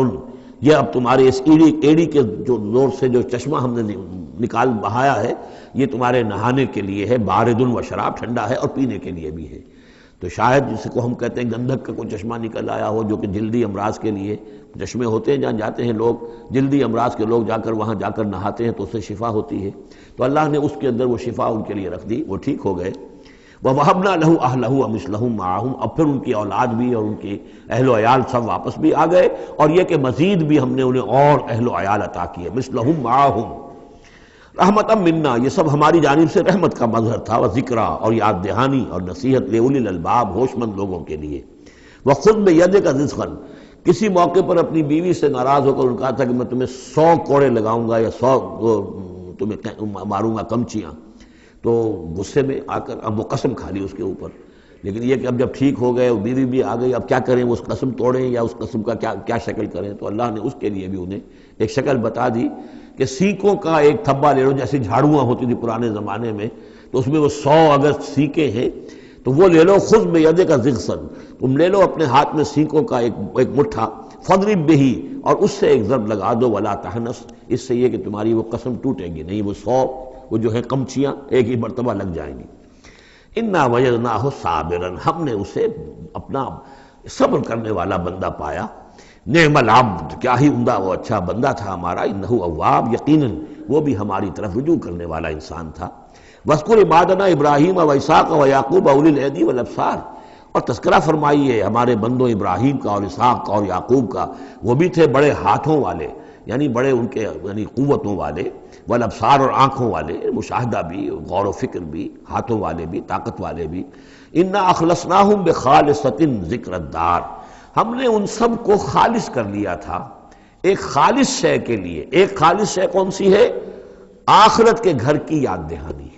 یہ اب تمہارے اس ایڑی کے جو زور سے جو چشمہ ہم نے نکال بہایا ہے، یہ تمہارے نہانے کے لیے ہے، بارد و شراب، ٹھنڈا ہے، اور پینے کے لیے بھی ہے۔ تو شاید جس کو ہم کہتے ہیں گندھک کا کوئی چشمہ نکل آیا ہو، جو کہ جلدی امراض کے لیے چشمے ہوتے ہیں جہاں جاتے ہیں لوگ، جلدی امراض کے لوگ جا کر وہاں جا کر نہاتے ہیں تو اس سے شفا ہوتی ہے، تو اللہ نے اس کے اندر وہ شفا ان کے لیے رکھ دی، وہ ٹھیک ہو گئے۔ وَوَهَبْنَا لَهُ أَهْلَهُ وَمِثْلَهُم مَّعَهُمْ، اب پھر ان کی اولاد بھی اور ان کے اہل و عیال سب واپس بھی آ گئے، اور یہ کہ مزید بھی ہم نے انہیں اور اہل و عیال عطا کیے، مِثْلَهُم مَّعَهُمْ رحمتًا مِنَّا، یہ سب ہماری جانب سے رحمت کا مظہر تھا، وذکریٰ، اور یاد دہانی اور نصیحت، لِأُولِي الْأَلْبَاب، ہوش مند لوگوں کے لیے۔ وَخُذْ بِيَدِكَ رِزْقًا، کسی موقع پر اپنی بیوی سے ناراض ہو کر ان کہا تھا کہ میں تمہیں 100 کوڑے لگاؤں گا یا 100 تمہیں ماروں گا کمچیاں، تو غصے میں آ کر اب وہ قسم کھا لی اس کے اوپر، لیکن یہ کہ اب جب ٹھیک ہو گئے، بیوی بھی آ گئی، اب کیا کریں، اس قسم توڑیں یا اس قسم کا کیا شکل کریں، تو اللہ نے اس کے لیے بھی انہیں ایک شکل بتا دی کہ سینکوں کا ایک تھبا لے لو، جیسے جھاڑواں ہوتی تھی پرانے زمانے میں، تو اس میں وہ 100 اگر سینکیں ہیں تو وہ لے لو، خذ بیدک ضغثاً، تم لے لو اپنے ہاتھ میں سینکوں کا ایک مٹھا، فضرب بہ، اور اس سے ایک ضرب لگا دو، ولا تحنث، اس سے یہ کہ تمہاری وہ قسم ٹوٹے گی نہیں، وہ 100 وہ جو ہے قمچیاں ایک ہی مرتبہ لگ جائیں گی۔ انا وجدناہ صابرا، ہم نے اسے اپنا صبر کرنے والا بندہ پایا، نعم العبد، کیا ہی عمدہ وہ اچھا بندہ تھا ہمارا، انہ اواب، یقیناً وہ بھی ہماری طرف رجوع کرنے والا انسان تھا۔ وَاذْكُرْ عِبَادَنَا إِبْرَاهِيمَ وَإِسْحَاقَ وَيَعْقُوبَ أُولِي الْأَيْدِي وَالْأَبْصَارِ، اور تذکرہ فرمائیے ہمارے بندوں ابراہیم کا اور اسحاق کا اور یعقوب کا، وہ بھی تھے بڑے ہاتھوں والے، یعنی بڑے ان کے یعنی قوتوں والے، والابصار، اور آنکھوں والے، مشاہدہ بھی، غور و فکر بھی، ہاتھوں والے بھی، طاقت والے بھی۔ انا اخلصناہم بخالصۃ ذکر الدار، ہم نے ان سب کو خالص کر لیا تھا ایک خالص شے کے لیے۔ ایک خالص شے کون سی ہے؟ آخرت کے گھر کی یاد دہانی،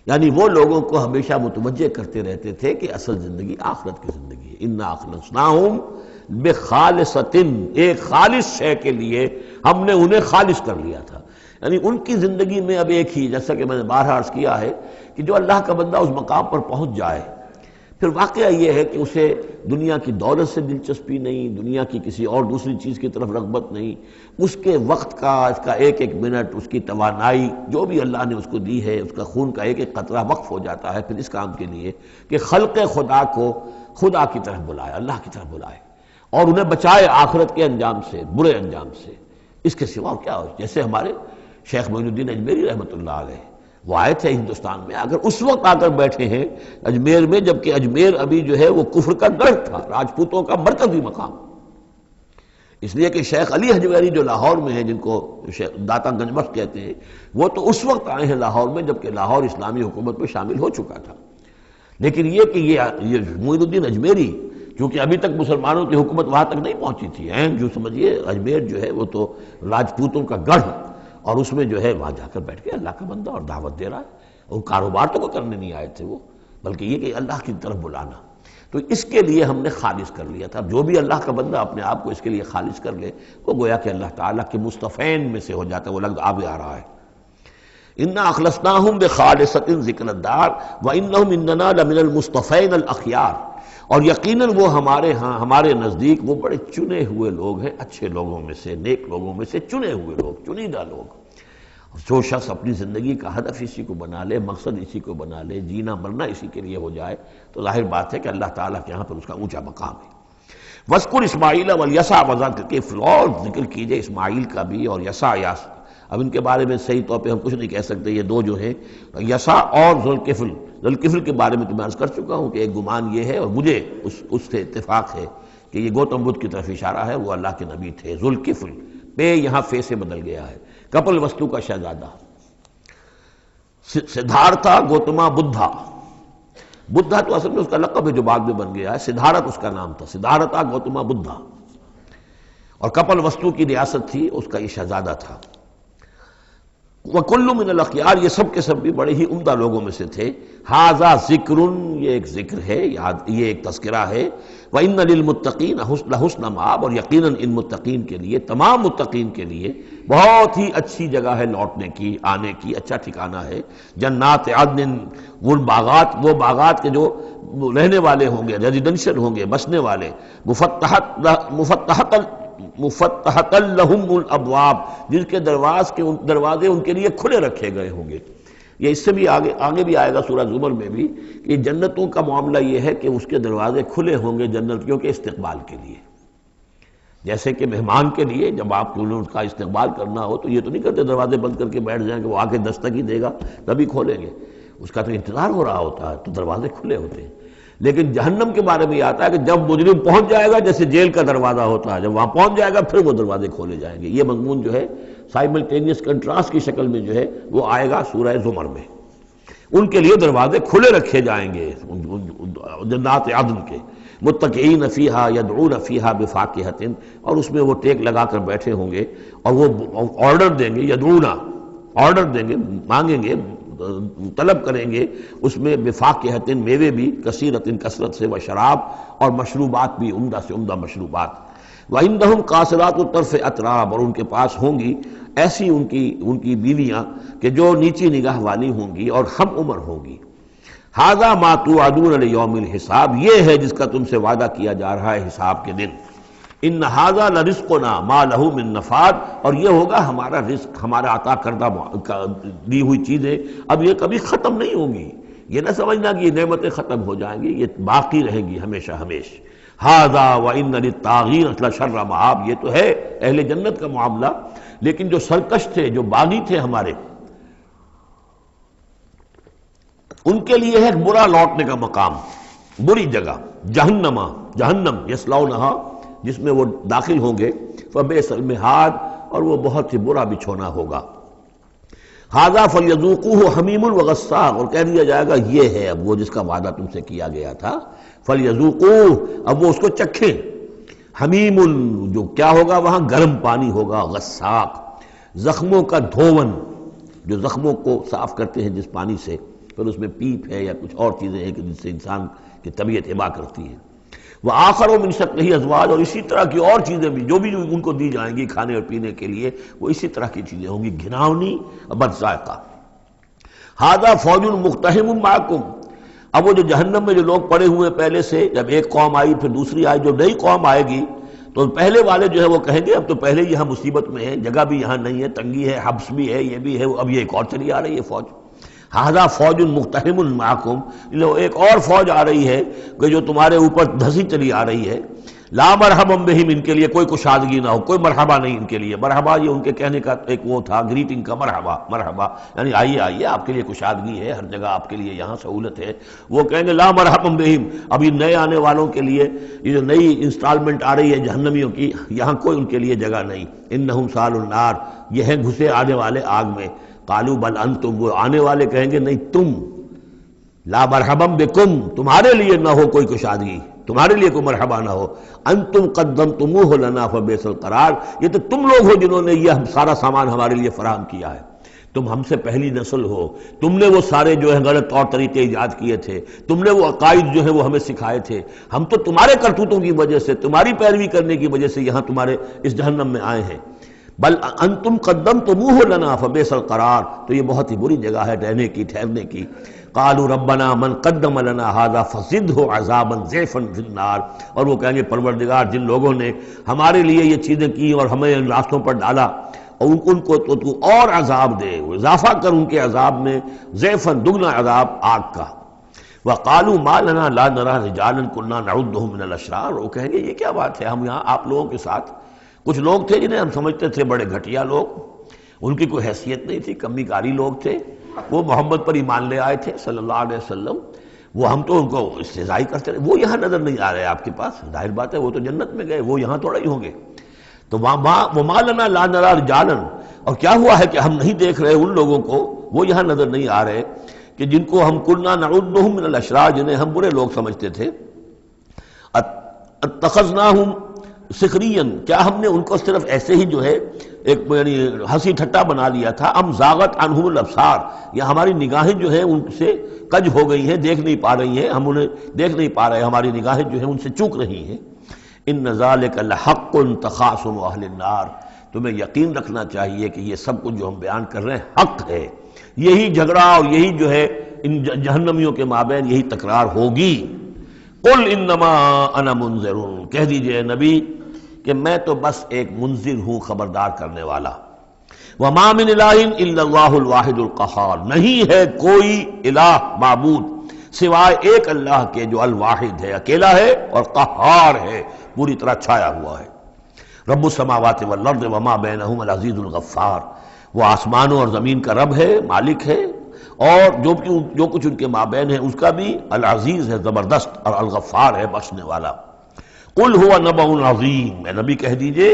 یعنی وہ لوگوں کو ہمیشہ متوجہ کرتے رہتے تھے کہ اصل زندگی آخرت کی زندگی ہے۔ انا اخلصناہم بخالصۃ، ایک خالص شے کے لیے ہم نے انہیں خالص کر لیا تھا، یعنی ان کی زندگی میں اب ایک ہی، جیسا کہ میں نے بارہا عرض کیا ہے کہ جو اللہ کا بندہ اس مقام پر پہنچ جائے، پھر واقعہ یہ ہے کہ اسے دنیا کی دولت سے دلچسپی نہیں، دنیا کی کسی اور دوسری چیز کی طرف رغبت نہیں، اس کے وقت کا، اس کا ایک ایک منٹ، اس کی توانائی جو بھی اللہ نے اس کو دی ہے، اس کا خون کا ایک ایک قطرہ وقف ہو جاتا ہے پھر اس کام کے لیے کہ خلق خدا کو خدا کی طرف بلائے، اللہ کی طرف بلائے، اور انہیں بچائے آخرت کے انجام سے، برے انجام سے۔ اس کے سوا کیا ہو؟ جیسے ہمارے شیخ معین الدین اجمیری رحمۃ اللہ علیہ، وہ آئے تھے ہندوستان میں، اگر اس وقت آ کر بیٹھے ہیں اجمیر میں، جبکہ اجمیر ابھی جو ہے وہ کفر کا گڑھ تھا، راجپوتوں کا مرکزی مقام، اس لیے کہ شیخ علی حجویری جو لاہور میں ہیں، جن کو داتا گنج بخش کہتے ہیں، وہ تو اس وقت آئے ہیں لاہور میں جبکہ لاہور اسلامی حکومت میں شامل ہو چکا تھا۔ لیکن یہ کہ یہ معین الدین اجمیری، کیونکہ ابھی تک مسلمانوں کی حکومت وہاں تک نہیں پہنچی تھی، جو سمجھیے اجمیر جو ہے وہ تو راجپوتوں کا گڑھ، اور اس میں جو ہے وہاں جا کر بیٹھ کے اللہ کا بندہ اور دعوت دے رہا ہے، اور کاروبار تو کوئی کرنے نہیں آئے تھے وہ، بلکہ یہ کہ اللہ کی طرف بلانا۔ تو اس کے لیے ہم نے خالص کر لیا تھا۔ جو بھی اللہ کا بندہ اپنے آپ کو اس کے لیے خالص کر لے، وہ گویا کہ اللہ تعالیٰ کے مصطفین میں سے ہو جاتا ہے، وہ لفظ آگے آ رہا ہے۔ انا اخلصناہم بخالصۃ ذکر الدار وانہم اننا لمن المصطفین الاخیار، اور یقیناً وہ ہمارے ہاں، ہمارے نزدیک وہ بڑے چنے ہوئے لوگ ہیں، اچھے لوگوں میں سے، نیک لوگوں میں سے چنے ہوئے لوگ، چنیدہ لوگ۔ جو شخص اپنی زندگی کا ہدف اسی کو بنا لے، مقصد اسی کو بنا لے، جینا مرنا اسی کے لیے ہو جائے، تو ظاہر بات ہے کہ اللہ تعالیٰ کے یہاں پر اس کا اونچا مقام ہے۔ وَاذْكُرْ إِسْمَاعِيلَ وَالْيَسَعَ وَذَا کیفل، اور ذکر کیجئے اسماعیل کا بھی اور یسع۔ اب ان کے بارے میں صحیح طور پہ ہم کچھ نہیں کہہ سکتے، یہ دو جو ہیں یسع اور ذوالکفل۔ ذوالکفل کے بارے میں تو میں عرض کر چکا ہوں کہ ایک گمان یہ ہے، اور مجھے اس سے اتفاق ہے کہ یہ گوتم بدھ کی طرف اشارہ ہے، وہ اللہ کے نبی تھے۔ ذوالکفل، پے یہاں فے سے بدل گیا ہے، کپل وستو کا شہزادہ، سدھارتھا گوتما بدھا۔ بدھا تو اصل میں اس کا لقب ہے جو بعد میں بن گیا ہے، سدھارتھ اس کا نام تھا، سدھارتھا گوتما بدھا، اور کپل وستو کی ریاست تھی، اس کا یہ شہزادہ تھا۔ وَكُلُّ مِنَ الْأَخْيَارِ، یہ سب کے سب بھی بڑے ہی عمدہ لوگوں میں سے تھے۔ ھَذَا ذِکْرٌ، یہ ایک ذکر ہے، یہ ایک تذکرہ ہے۔ وَإِنَّ لِلْمُتَّقِينَ لَحُسْنَ مآب، اور یقیناً ان متقین کے لیے، تمام متقین کے لیے بہت ہی اچھی جگہ ہے لوٹنے کی، آنے کی، اچھا ٹھکانہ ہے۔ جنات عدن، وہ باغات کے جو رہنے والے ہوں گے، ریزیڈنشل ہوں گے، بسنے والے، مفتحۃ لہم الابواب، جن کے دروازے ان کے لیے کھلے رکھے گئے ہوں گے۔ یہ اس سے بھی آگے بھی آئے گا سورہ زمر میں بھی کہ جنتوں کا معاملہ یہ ہے کہ اس کے دروازے کھلے ہوں گے جنتیوں کے استقبال کے لیے، جیسے کہ مہمان کے لیے جب آپ کو اس کا استقبال کرنا ہو تو یہ تو نہیں کرتے دروازے بند کر کے بیٹھ جائیں کہ وہ آ کے دستک ہی دے گا تبھی کھولیں گے، اس کا تو انتظار ہو رہا ہوتا ہے، تو دروازے کھلے ہوتے ہیں۔ لیکن جہنم کے بارے میں یہ آتا ہے کہ جب مجرم پہنچ جائے گا، جیسے جیل کا دروازہ ہوتا ہے، جب وہاں پہنچ جائے گا پھر وہ دروازے کھولے جائیں گے۔ یہ مضمون جو ہے سائملٹینیس کنٹراسٹ کی شکل میں جو ہے وہ آئے گا سورہ زمر میں۔ ان کے لیے دروازے کھلے رکھے جائیں گے جنات عدن کے، متکئین فیہا یدعون فیہا بفاکہۃ، اور اس میں وہ ٹیک لگا کر بیٹھے ہوں گے اور وہ آرڈر دیں گے، یدعون آرڈر دیں گے، مانگیں گے، طلب کریں گے اس میں بفاکہۃ، میوے بھی، کثیرۃ کثرت سے، و شراب، اور مشروبات بھی، عمدہ سے عمدہ مشروبات۔ وَعِندَهُمْ قَاصِرَاتُ الطَّرْفِ أَتْرَابٌ، اور ان کے پاس ہوں گی ایسی ان کی بیویاں کہ جو نیچی نگاہ والی ہوں گی اور ہم عمر ہوں گی. هَذَا مَا تُوعَدُونَ لِيَوْمِ الْحِسَابِ، یہ ہے جس کا تم سے وعدہ کیا جا رہا ہے حساب کے دن. ان هَذَا لَرِزْقُنَا مَا لَهُ مِن نَفَادٍ، اور یہ ہوگا ہمارا رزق، ہمارا عطا کردہ دی ہوئی چیزیں اب یہ کبھی ختم نہیں ہوں گی. یہ نہ سمجھنا کہ یہ نعمتیں ختم ہو جائیں گی، یہ باقی رہیں گی ہمیشہ ہمیشہ. هَذَا وَإِنَّ لِلطَّاغِينَ لَشَرَّ مَآبٍ، یہ تو ہے اہل جنت کا معاملہ، لیکن جو سرکش تھے، جو باغی تھے ہمارے، ان کے لیے ہے ایک برا لوٹنے کا مقام، بری جگہ، جہنم یصلونها، جس میں وہ داخل ہوں گے. فبئس المہاد، اور وہ بہت ہی برا بچھونا ہوگا. ھذا فلیذوقوہ حمیم وغساق، اور کہہ دیا جائے گا یہ ہے اب وہ جس کا وعدہ تم سے کیا گیا تھا. فلیذوقوہ، اب وہ اس کو چکھیں. حمیم، جو کیا ہوگا وہاں گرم پانی ہوگا. غساق، زخموں کا دھون، جو زخموں کو صاف کرتے ہیں جس پانی سے، پھر اس میں پیپ ہے یا کچھ اور چیزیں ہیں کہ جس سے انسان کی طبیعت ہبا کرتی ہے. وآخر من شکلہ ازواج، اور اسی طرح کی اور چیزیں بھی جو ان کو دی جائیں گی کھانے اور پینے کے لیے، وہ اسی طرح کی چیزیں ہوں گی، گھناؤنی بد ذائقہ. ھذا فوج مقتحم معکم، اب وہ جو جہنم میں جو لوگ پڑے ہوئے پہلے سے، جب ایک قوم آئی پھر دوسری آئی، جو نئی قوم آئے گی تو پہلے والے جو ہے وہ کہیں گے اب تو پہلے یہاں مصیبت میں ہیں، جگہ بھی یہاں نہیں ہے، تنگی ہے، حبس بھی ہے، یہ بھی ہے، اب یہ ایک اور چلی آ رہی ہے فوج. ھذا فوج مقتحم معکم، ایک اور فوج آ رہی ہے کہ جو تمہارے اوپر دھسی چلی آ رہی ہے. لا مرحبا بہم، ان کے لیے کوئی کشادگی نہ ہو، کوئی مرحبا نہیں ان کے لیے. مرحبا یہ ان کے کہنے کا ایک وہ تھا، گریٹنگ کا، مرحبا یعنی آئیے آئیے، آپ کے لیے کشادگی ہے، ہر جگہ آپ کے لیے یہاں سہولت ہے. وہ کہیں گے لا مرحبا بہم، اب یہ نئے آنے والوں کے لیے یہ جو نئی انسٹالمنٹ آ رہی ہے جہنمیوں کی، یہاں کوئی ان کے لیے جگہ نہیں. انہم صالوا النار، یہ ہیں گھسے آنے والے آگ میں. قالوا بل انتم، وہ آنے والے کہیں گے نہیں تم. لا مرحبا بکم، تمہارے لیے نہ ہو کوئی کشادگی، تمہارے لیے کوئی مرحبا نہ ہو. انتم قدمتموہ لنا فبئس القرار، یہ تو تم لوگ ہو جنہوں نے یہ سارا سامان ہمارے لیے فراہم کیا ہے. تم ہم سے پہلی نسل ہو، تم نے وہ سارے جو ہے غلط طور طریقے ایجاد کیے تھے، تم نے وہ عقائد جو ہے وہ ہمیں سکھائے تھے. ہم تو تمہارے کرتوتوں کی وجہ سے، تمہاری پیروی کرنے کی وجہ سے یہاں تمہارے اس جہنم میں آئے ہیں. بل انتم قدمتموہ لنا فبئس القرار، تو یہ بہت ہی بری جگہ ہے رہنے کی، ٹھہرنے کی. قالوا ربنا من قدم لنا هذا فزده عذابا ضعفا في النار، اور وہ کہیں گے پروردگار جن لوگوں نے ہمارے لیے یہ چیزیں کی اور ہمیں ان راستوں پر ڈالا، اور ان کو تو اور عذاب دے، اضافہ کر ان کے عذاب میں، ضعفا دگنا عذاب آگ کا. وقالوا ما لنا لا نرى رجالا كنا نعدهم من الاشرار، وہ کہیں گے یہ کیا بات ہے، ہم یہاں آپ لوگوں کے ساتھ کچھ لوگ تھے جنہیں ہم سمجھتے تھے بڑے گھٹیا لوگ، ان کی کوئی حیثیت نہیں تھی، کمی کاری لوگ تھے، وہ محمد پر ایمان لے آئے تھے صلی اللہ علیہ وسلم، وہ ہم تو ان کو استہزائی کرتے رہے. وہ یہاں نظر نہیں آ رہے آپ کے پاس، ظاہر بات ہے وہ تو جنت میں گئے، وہ یہاں تھوڑا ہی ہوں گے. تو وما لنا لا نرى رجالا، اور کیا ہوا ہے کہ ہم نہیں دیکھ رہے ان لوگوں کو، وہ یہاں نظر نہیں آ رہے کہ جن کو ہم كنا نعدهم من الاشرار، جنہیں ہم برے لوگ سمجھتے تھے. اتخذناهم سخریا، کیا ہم نے ان کو صرف ایسے ہی جو ہے ایک یعنی ہنسی ٹھٹا بنا لیا تھا. ام زاغت عنہم الابصار، یا ہماری نگاہیں جو ہیں ان سے کج ہو گئی ہیں، دیکھ نہیں پا رہی ہیں، ہم انہیں دیکھ نہیں پا رہے، ہماری نگاہیں جو ہیں ان سے چوک رہی ہیں. ان ذالک لحق تخاصم اہل النار، تمہیں یقین رکھنا چاہیے کہ یہ سب کچھ جو ہم بیان کر رہے ہیں حق ہے. یہی جھگڑا اور یہی جو ہے ان جہنمیوں کے مابین یہی تکرار ہوگی. قل انما انا منذر، کہہ دیجئے نبی کہ میں تو بس ایک منذر ہوں، خبردار کرنے والا. وما من الہ الا اللہ الواحد القہار، نہیں ہے کوئی الہ معبود سوائے ایک اللہ کے جو الواحد ہے، اکیلا ہے اور قہار ہے، پوری طرح چھایا ہوا ہے. رب السماوات والارض وما بینہم العزیز الغفار، وہ آسمانوں اور زمین کا رب ہے، مالک ہے، اور جو کچھ ان کے مابین ہے اس کا بھی العزیز ہے، زبردست، اور الغفار ہے، بخشنے والا. قل هو نبأ عظیم، اے نبی کہہ دیجئے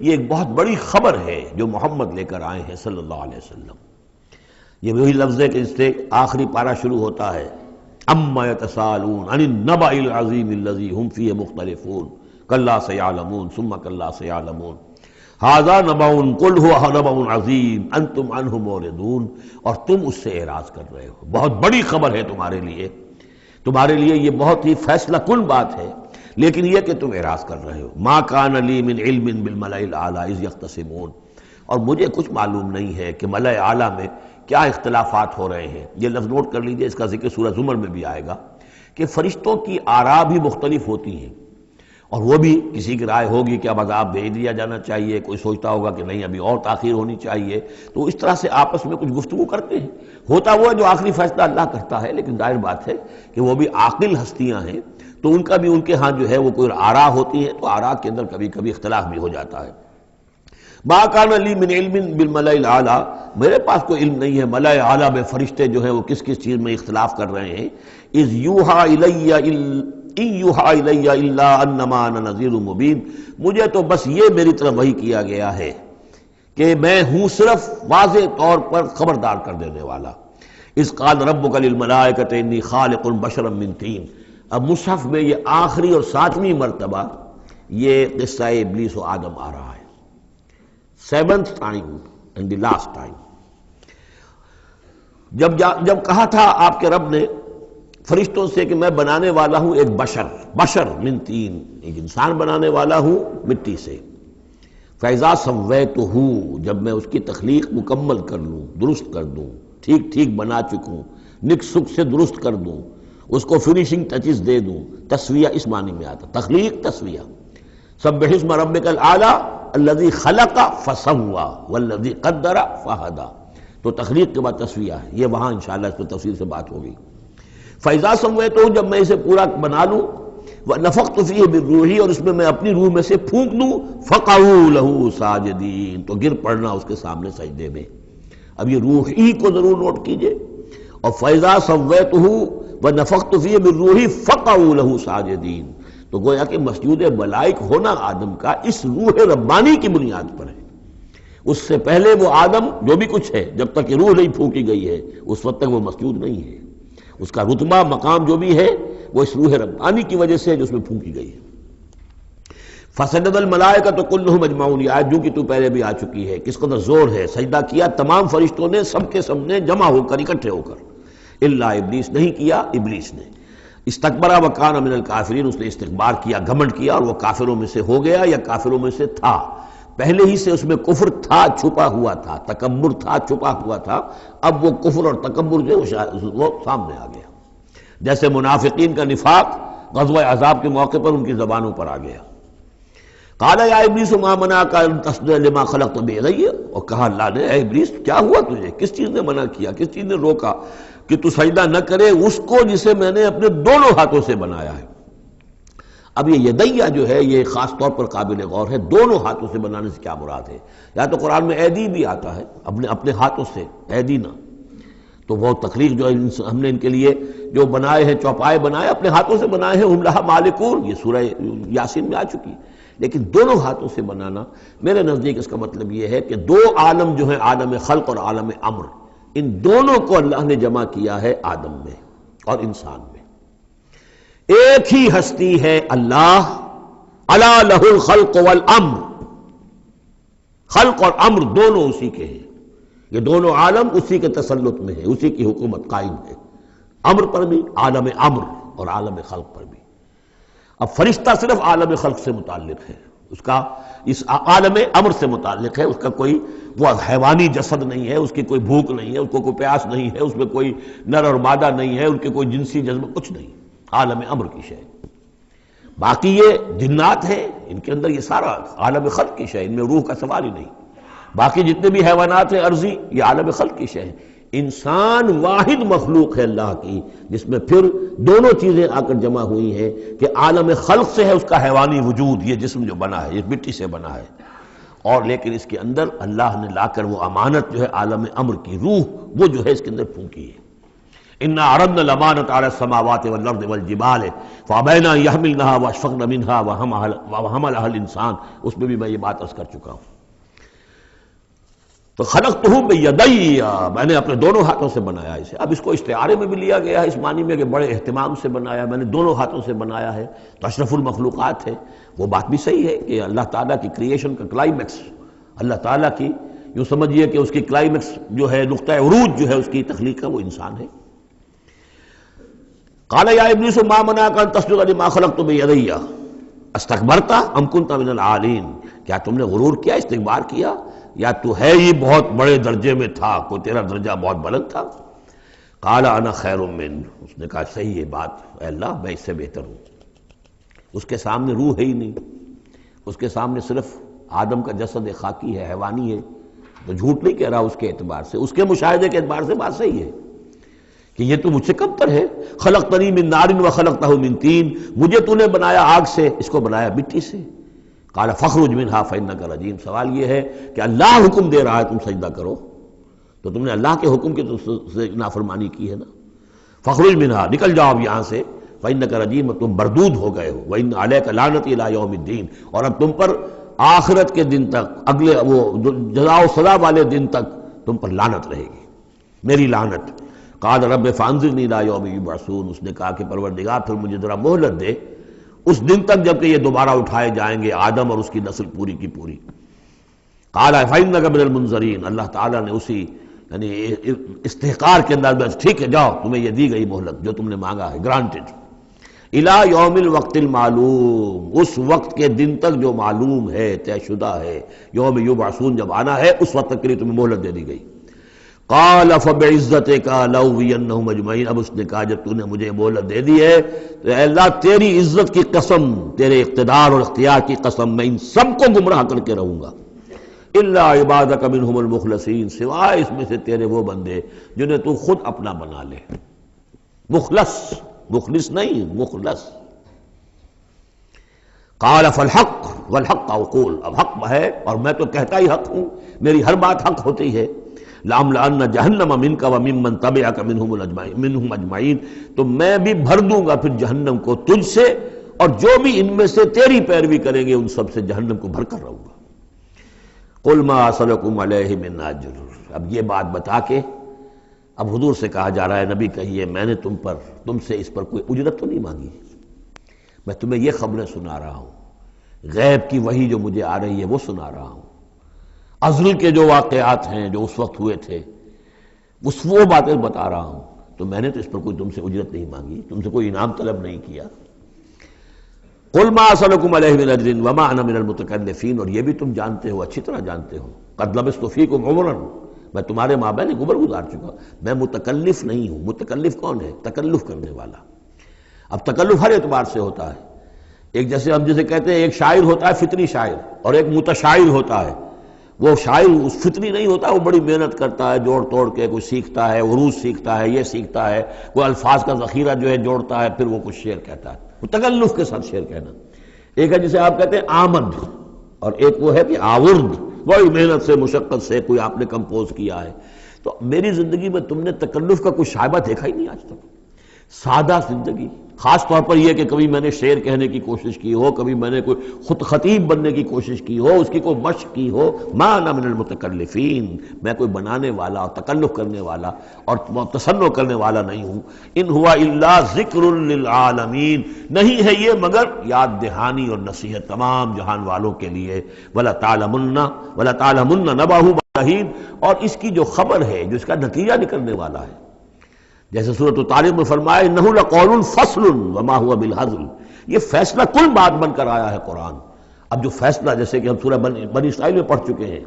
یہ ایک بہت بڑی خبر ہے جو محمد لے کر آئے ہیں صلی اللہ علیہ وسلم. یہ وہی لفظ ہے کہ اس سے آخری پارہ شروع ہوتا ہے، اما یتساءلون عن النبأ العظیم الذی هم فیہ مختلفون کلا سیعلمون ثم کلا سیعلمون ھذا نبأ قل هو نبأ عظیم انتم عنہ معرضون، اور تم اس سے اعراض کر رہے ہو. بہت بڑی خبر ہے تمہارے لیے یہ بہت ہی فیصلہ کن بات ہے، لیکن یہ کہ تم اعراض کر رہے ہو. ما کان لی من علم بالملأ الاعلی اذ یختصمون، اور مجھے کچھ معلوم نہیں ہے کہ ملأ اعلیٰ میں کیا اختلافات ہو رہے ہیں. یہ لفظ نوٹ کر لیجئے، اس کا ذکر سورہ زمر میں بھی آئے گا کہ فرشتوں کی آراء بھی مختلف ہوتی ہیں، اور وہ بھی کسی کی رائے ہوگی کہ اب عذاب بھیج دیا جانا چاہیے، کوئی سوچتا ہوگا کہ نہیں ابھی اور تاخیر ہونی چاہیے. تو اس طرح سے آپس میں کچھ گفتگو کرتے ہیں. ہوتا وہ ہے جو آخری فیصلہ اللہ کرتا ہے، لیکن ظاہر بات ہے کہ وہ بھی عاقل ہستیاں ہیں، تو ان کا بھی ان کے ہاں جو ہے وہ کوئی آراء ہوتی ہے، تو آراء کے اندر کبھی کبھی اختلاف بھی ہو جاتا ہے. ما کان لی من علم بالملأ الاعلی، میرے پاس کوئی علم نہیں ہے ملأ اعلیٰ میں فرشتے جو ہیں وہ کس کس چیز میں اختلاف کر رہے ہیں. اذ یوحی الی ان یوحی الی الا انما انا نذیر مبین، مجھے تو بس یہ میری طرف وحی کیا گیا ہے کہ میں ہوں صرف واضح طور پر خبردار کر دینے والا. اذ قال ربک للملائکۃ انی خالق بشرا من طین. اب مصحف میں یہ آخری اور 7ویں مرتبہ یہ قصہ ابلیس و آدم آ رہا ہے. 7th time and the last time. جب کہا تھا آپ کے رب نے فرشتوں سے کہ میں بنانے والا ہوں ایک بشر من طین، ایک انسان بنانے والا ہوں مٹی سے. فَإِذَا سَوَّيْتُهُ، جب میں اس کی تخلیق مکمل کر لوں، درست کر دوں، ٹھیک ٹھیک بنا چکوں، نک سک سے درست کر دوں، اس کو فنیشنگ ٹچز دے دوں. تسویہ اس معنی میں آتا، تخلیق تسویہ. سبح اسم ربک الاعلی الذی خلق فسوی والذی قدر فہدی. تو تخلیق کے بعد تسویہ ہے، یہ وہاں انشاءاللہ اس پر تفصیل سے بات ہوگی. فَإِذَا سَوَّيْتُهُ، جب میں اسے پورا بنا لوں، وَنَفَخْتُ فِيهِ مِن رُوحِی، اور اس میں اپنی روح میں سے پھونک دوں، فَقَعُوا لَهُ سَاجِدِینَ، تو گر پڑنا اس کے سامنے سجدے میں. اب یہ روحی کو ضرور نوٹ کیجئے. اور فَإِذَا سَوَّيْتُهُ وَنَفَخْتُ فِيهِ مِن رُوحِی فَقَعُوا لَهُ سَاجِدِینَ. تو گویا کہ مسجود ملائک ہونا آدم کا اس روح ربانی کی بنیاد پر ہے. اس سے پہلے وہ آدم جو بھی کچھ ہے، جب تک یہ روح نہیں پھونکی گئی ہے اس وقت تک وہ مسجود نہیں ہے. اس کا رتبہ مقام جو بھی ہے وہ اس روح ربانی کی وجہ سے جو اس میں پھونکی گئی ہے. فسجد الملائکۃ کلھم اجمعون، یہ آیت جو کہ تو پہلے بھی آ چکی ہے، کس قدر زور ہے. سجدہ کیا تمام فرشتوں نے، سب کے سب نے جمع ہو کر، اکٹھے ہو کر. الا ابلیس، نہیں کیا ابلیس نے. استکبر وکان من الکافرین، اس نے استکبار کیا، گھمنڈ کیا، اور وہ کافروں میں سے ہو گیا یا کافروں میں سے تھا. پہلے ہی سے اس میں کفر تھا، چھپا ہوا تھا، تکبر تھا، چھپا ہوا تھا. اب وہ کفر اور تکبر جو وہ سامنے آ گیا. جیسے منافقین کا نفاق غزوہ احزاب کے موقع پر ان کی زبانوں پر آ گیا. قال یا ابلیس ما منعک ان تسجد لما خلقت بیدی، اور کہا اللہ نے اے ابلیس کیا ہوا تجھے، کس چیز نے منع کیا، کس چیز نے روکا کہ تو سجدہ نہ کرے اس کو جسے میں نے اپنے دونوں ہاتھوں سے بنایا ہے. اب یہ یدیہ جو ہے یہ خاص طور پر قابل غور ہے. دونوں ہاتھوں سے بنانے سے کیا مراد ہے؟ یا تو قرآن میں ایدی بھی آتا ہے، اپنے ہاتھوں سے، ایدینا. تو وہ تخلیق جو ہم نے ان کے لیے جو بنائے ہیں، چوپائے بنائے، اپنے ہاتھوں سے بنائے ہیں. ہم لہا مالکون، یہ سورہ یاسین میں آ چکی. لیکن دونوں ہاتھوں سے بنانا میرے نزدیک اس کا مطلب یہ ہے کہ دو عالم جو ہیں، عالم خلق اور عالم امر، ان دونوں کو اللہ نے جمع کیا ہے آدم میں اور انسان میں. ایک ہی ہستی ہے اللہ، الا لہ الخلق والامر، خلق اور امر دونوں اسی کے ہیں. یہ دونوں عالم اسی کے تسلط میں ہے، اسی کی حکومت قائم ہے. امر پر بھی، عالم امر اور عالم خلق پر بھی. اب فرشتہ صرف عالم خلق سے متعلق ہے، اس کا اس عالم امر سے متعلق ہے. اس کا کوئی وہ حیوانی جسد نہیں ہے، اس کی کوئی بھوک نہیں ہے، اس کو کوئی پیاس نہیں ہے، اس میں کوئی نر اور مادہ نہیں ہے، ان کے کوئی جنسی جذبہ کچھ نہیں. عالم امر کی شے. باقی یہ جنات ہیں، ان کے اندر یہ سارا عالم خلق کی شے، ان میں روح کا سوال ہی نہیں. باقی جتنے بھی حیوانات ہیں ارضی، یہ عالم خلق کی شے ہے. انسان واحد مخلوق ہے اللہ کی، جس میں پھر دونوں چیزیں آ کر جمع ہوئی ہیں کہ عالم خلق سے ہے اس کا حیوانی وجود، یہ جسم جو بنا ہے، یہ مٹی سے بنا ہے. اور لیکن اس کے اندر اللہ نے لا کر وہ امانت جو ہے عالم امر کی روح، وہ جو ہے اس کے اندر پھونکی ہے. انا عرضنا الامانۃ علی السماوات والارض والجبال فابین ان یحملنها واشفقن منها وحملها الانسان. اس میں بھی میں یہ بات عرض کر چکا ہوں. تو خلقتہ بیدی، میں نے اپنے دونوں ہاتھوں سے بنایا اسے. اب اس کو استعارے میں بھی لیا گیا ہے اس معنی میں کہ بڑے اہتمام سے بنایا، میں نے دونوں ہاتھوں سے بنایا ہے، تو اشرف المخلوقات ہے. وہ بات بھی صحیح ہے کہ اللہ تعالیٰ کی کریشن کا کلائمیکس، اللہ تعالیٰ کی یوں سمجھیے کہ اس کی کلائمیکس جو ہے، نقطہ عروج جو ہے اس کی تخلیق کا، وہ انسان ہے. قال یا ابلیس ما منعک ان تسجد لما خلقت بیدی، استکبرت ام کنت من العالین، کیا تم نے غرور کیا، استکبار کیا، یا تو ہے ہی بہت بڑے درجے میں تھا، کوئی تیرا درجہ بہت بلند تھا؟ قال انا خیر من، اس نے کہا صحیح ہے بات، اے اللہ میں اس سے بہتر ہوں۔ اس کے سامنے روح ہے ہی نہیں، اس کے سامنے صرف آدم کا جسد خاکی ہے، حیوانی ہے، تو جھوٹ نہیں کہہ رہا اس کے اعتبار سے، اس کے مشاہدے کے اعتبار سے بات صحیح ہے کہ یہ تو مجھ سے کم تر ہے۔ خلقتنی من نار وخلقتہ من طین، مجھے تو نے بنایا آگ سے، اس کو بنایا مٹی سے۔ قال فاخرج منہا فانک رجیم، سوال یہ ہے کہ اللہ حکم دے رہا ہے تم سجدہ کرو، تو تم نے اللہ کے حکم کی تو نافرمانی کی ہے نا۔ فاخرج منہا، نکل جاؤ اب یہاں سے، فانک رجیم، تم مردود ہو گئے ہو، وان علیک لعنتی الی یوم الدین، اور اب تم پر آخرت کے دن تک، اگلے وہ جزا و سزا والے دن تک تم پر لعنت رہے گی، میری لعنت۔ قال رب فانظرنی الی یوم یبعثون، اس نے کہا کہ پروردگار پھر مجھے ذرا مہلت دے اس دن تک جب کہ یہ دوبارہ اٹھائے جائیں گے، آدم اور اس کی نسل پوری کی پوری۔ قال فإنک من المنظرین، اللہ تعالیٰ نے اسی یعنی استحقار کے انداز میں ٹھیک ہے جاؤ، تمہیں یہ دی گئی مہلت جو تم نے مانگا ہے، گرانٹڈ۔ الی یوم الوقت المعلوم، اس وقت کے دن تک جو معلوم ہے، طے شدہ ہے، یوم یبعثون جب آنا ہے اس وقت تک کے لیے تمہیں مہلت دے دی گئی۔ قال فبعزتک لأغوینہم اجمعین، اب اس نے کہا جب تو نے مجھے مہلت دے دی ہے تو اے اللہ تیری عزت کی قسم، تیرے اقتدار اور اختیار کی قسم، میں ان سب کو گمراہ کر کے رہوں گا، الا عبادک منہم المخلصین، سوائے اس میں سے تیرے وہ بندے جنہیں تو خود اپنا بنا لے۔ مخلص، مخلص نہیں، مخلص۔ قال فالحق والحق اقول، اب حق ہے اور میں تو کہتا ہی حق ہوں، میری ہر بات حق ہوتی ہے۔ لَأَمْلَأَنَّ جَهَنَّمَ مِنْكَ وَمِمَّنْ تَبِعَكَ مِنْهُمْ أَجْمَعِينَ، تو میں بھی بھر دوں گا پھر جہنم کو تجھ سے، اور جو بھی ان میں سے تیری پیروی کریں گے ان سب سے جہنم کو بھر کر رہوں گا۔ قُلْ مَا أَسْأَلُكُمْ عَلَيْهِ مِنْ أَجْرٍ، اب یہ بات بتا کے اب حضور سے کہا جا رہا ہے نبی کہیے میں نے تم سے اس پر کوئی اجرت تو نہیں مانگی، میں تمہیں یہ خبریں سنا رہا ہوں، غیب کی وحی جو مجھے آ رہی ہے وہ سنا رہا ہوں، ازل کے جو واقعات ہیں جو اس وقت ہوئے تھے وہ باتیں بتا رہا ہوں، تو میں نے تو اس پر کوئی تم سے اجرت نہیں مانگی، تم سے کوئی انعام طلب نہیں کیا۔ قُلْ مَا أَسْأَلُكُمْ عَلَيْهِ مِنْ أَجْرٍ وَمَا أَنَا مِنَ الْمُتَكَلِّفِينَ، اور یہ بھی تم جانتے ہو، اچھی طرح جانتے ہو، قَدْ لَبِثْتُ فِيكُمْ عُمُرًا، میں تمہارے مابین ایک عمر گزار چکا، میں متکلف نہیں ہوں۔ متکلف کون ہے؟ تکلف کرنے والا۔ اب تکلف ہر اعتبار سے ہوتا ہے، ایک جیسے ہم جسے کہتے ہیں ایک شاعر ہوتا ہے فطری شاعر، اور ایک متشاعر ہوتا ہے۔ وہ شاعر اس فطری نہیں ہوتا، وہ بڑی محنت کرتا ہے، جوڑ توڑ کے کوئی سیکھتا ہے، عروض سیکھتا ہے، یہ سیکھتا ہے، کوئی الفاظ کا ذخیرہ جو ہے جوڑتا ہے، پھر وہ کچھ شعر کہتا ہے، وہ تکلف کے ساتھ شعر کہنا۔ ایک ہے جسے آپ کہتے ہیں آمد، اور ایک وہ ہے کہ آورد، بڑی محنت سے مشقت سے کوئی آپ نے کمپوز کیا ہے۔ تو میری زندگی میں تم نے تکلف کا کوئی شائبہ دیکھا ہی نہیں آج تک، سادہ زندگی۔ خاص طور پر یہ کہ کبھی میں نے شعر کہنے کی کوشش کی ہو، کبھی میں نے کوئی خود خطیب بننے کی کوشش کی ہو، اس کی کوئی مشق کی ہو، ما انا من المتکلفین، میں کوئی بنانے والا اور تکلف کرنے والا اور تصنع کرنے والا نہیں ہوں۔ ان ہوا الا ذکر للعالمین، نہیں ہے یہ مگر یاد دہانی اور نصیحت تمام جہان والوں کے لیے۔ ولا تعلمن نبأہ بعد حین، اور اس کی جو خبر ہے، جو اس کا نتیجہ نکلنے والا ہے، جیسے سورۃ الطارق میں فرمایا انہ لقول فصل وما هو بالہزل، یہ فیصلہ کن بات بن کر آیا ہے قرآن۔ اب جو فیصلہ، جیسے کہ ہم سورہ بنی اسرائیل میں پڑھ چکے ہیں،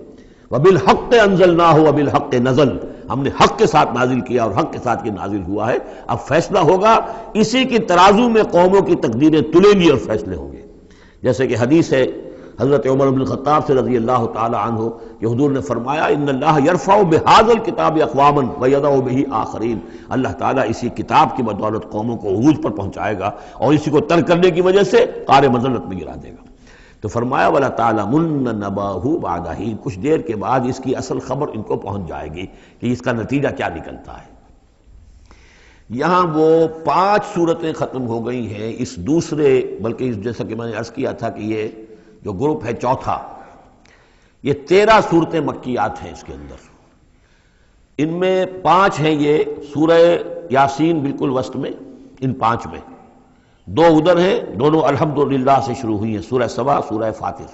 وبالحق انزلناہ وبالحق نزل، ہم نے حق کے ساتھ نازل کیا اور حق کے ساتھ یہ نازل ہوا ہے۔ اب فیصلہ ہوگا، اسی کی ترازو میں قوموں کی تقدیریں تلیں گی اور فیصلے ہوں گے۔ جیسے کہ حدیث ہے حضرت عمر بن الخطاب سے رضی اللہ تعالی عنہ کہ حضور نے فرمایا ان اللہ یرفع بہذا الکتاب اقواما ویضع بہ آخرین، اللہ تعالیٰ اسی کتاب کی بدولت قوموں کو عروج پر پہنچائے گا اور اسی کو ترک کرنے کی وجہ سے قعر مذلت میں گرا دے گا۔ تو فرمایا ولا تعلمن نبأہ بعد حین، کچھ دیر کے بعد اس کی اصل خبر ان کو پہنچ جائے گی کہ اس کا نتیجہ کیا نکلتا ہے۔ یہاں وہ 5 صورتیں ختم ہو گئی ہیں اس دوسرے، بلکہ جیسا کہ میں نے عرض کیا تھا کہ یہ جو گروپ ہے چوتھا، یہ 13 صورتیں مکیات ہیں اس کے اندر۔ ان میں 5 ہیں یہ سورہ یاسین بالکل وسط میں، ان 5 میں 2 ادھر ہیں، دونوں الحمدللہ سے شروع ہوئی ہیں، سورہ سبا، سورہ فاطر۔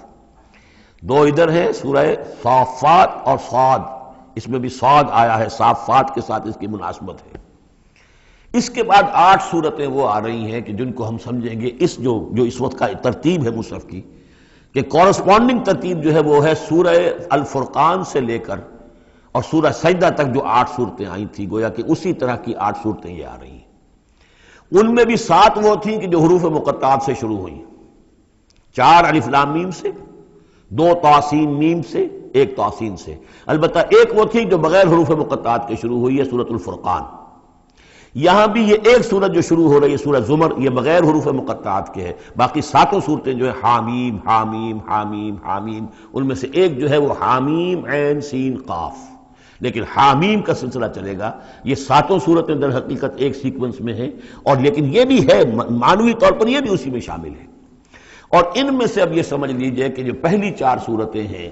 2 ادھر ہیں، سورہ صافات اور صاد، اس میں بھی صاد آیا ہے، صافات کے ساتھ اس کی مناسبت ہے۔ اس کے بعد 8 صورتیں وہ آ رہی ہیں کہ جن کو ہم سمجھیں گے اس جو اس وقت کا ترتیب ہے مصحف کی، کہ کورسپونڈنگ ترتیب جو ہے وہ ہے سورہ الفرقان سے لے کر اور سورہ سجدہ تک جو 8 صورتیں آئی تھیں، گویا کہ اسی طرح کی 8 صورتیں یہ آ رہی ہیں۔ ان میں بھی 7 وہ تھیں کہ جو حروف مقطعات سے شروع ہوئیں، 4 الف لام میم سے، 2 طاسین میم سے، 1 طاسین سے، البتہ ایک وہ تھی جو بغیر حروف مقطعات کے شروع ہوئی ہے، سورۃ الفرقان۔ یہاں بھی یہ ایک سورت جو شروع ہو رہی ہے سورہ زمر، یہ بغیر حروف مقطعات کے ہے، باقی 7 صورتیں جو ہے حامیم حامیم حامیم حامیم، ان میں سے ایک جو ہے وہ حامیم عین سین قاف، لیکن حامیم کا سلسلہ چلے گا۔ یہ 7 صورتیں در حقیقت ایک سیکونس میں ہیں، اور لیکن یہ بھی ہے معنوی طور پر یہ بھی اسی میں شامل ہے۔ اور ان میں سے اب یہ سمجھ لیجئے کہ جو پہلی 4 صورتیں ہیں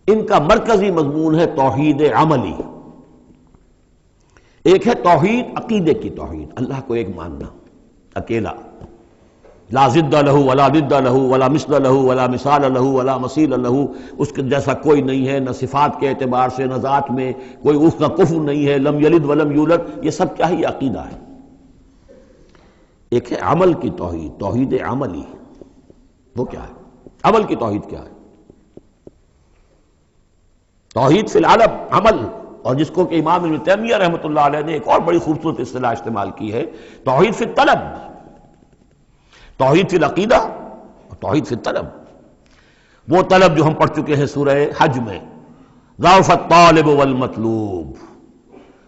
ان کا مرکزی مضمون ہے توحید عملی۔ ایک ہے توحید عقیدے کی توحید، اللہ کو ایک ماننا اکیلا، لا ضد لہ ولا ند لہ ولا مثل لہ ولا مثال لہ ولا مثیل لہ، اس کے جیسا کوئی نہیں ہے، نہ صفات کے اعتبار سے نہ ذات میں، کوئی اس کا کفر نہیں ہے، لم یلد ولم یولد، یہ سب کیا ہے؟ یہ عقیدہ ہے۔ ایک ہے عمل کی توحید، توحید عملی، وہ کیا ہے؟ عمل کی توحید کیا ہے؟ توحید فی العالم عمل، اور جس کو کہ امام ابن تیمیہ رحمۃ اللہ علیہ نے ایک اور بڑی خوبصورت اصطلاح استعمال کی ہے، توحید فی الطلب، توحید فی العقیدہ اور توحید فی الطلب۔ وہ طلب جو ہم پڑھ چکے ہیں سورہ حج میں، ضعف الطالب والمطلوب،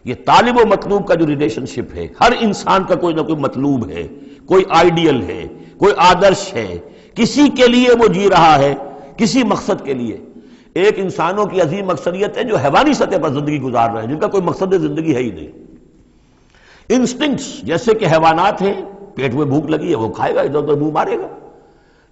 یہ طالب و مطلوب کا جو ریلیشن شپ ہے، ہر انسان کا کوئی نہ کوئی مطلوب ہے، کوئی آئیڈیل ہے، کوئی آدرش ہے، کسی کے لیے وہ جی رہا ہے، کسی مقصد کے لیے۔ ایک انسانوں کی عظیم اکثریت ہے جو حیوانی سطح پر زندگی گزار رہے ہیں، جن کا کوئی مقصد زندگی ہے ہی نہیں۔ انسٹنکٹس جیسے کہ حیوانات ہیں، پیٹ میں بھوک لگی ہے وہ کھائے گا، ادھر ادھر منہ مارے گا۔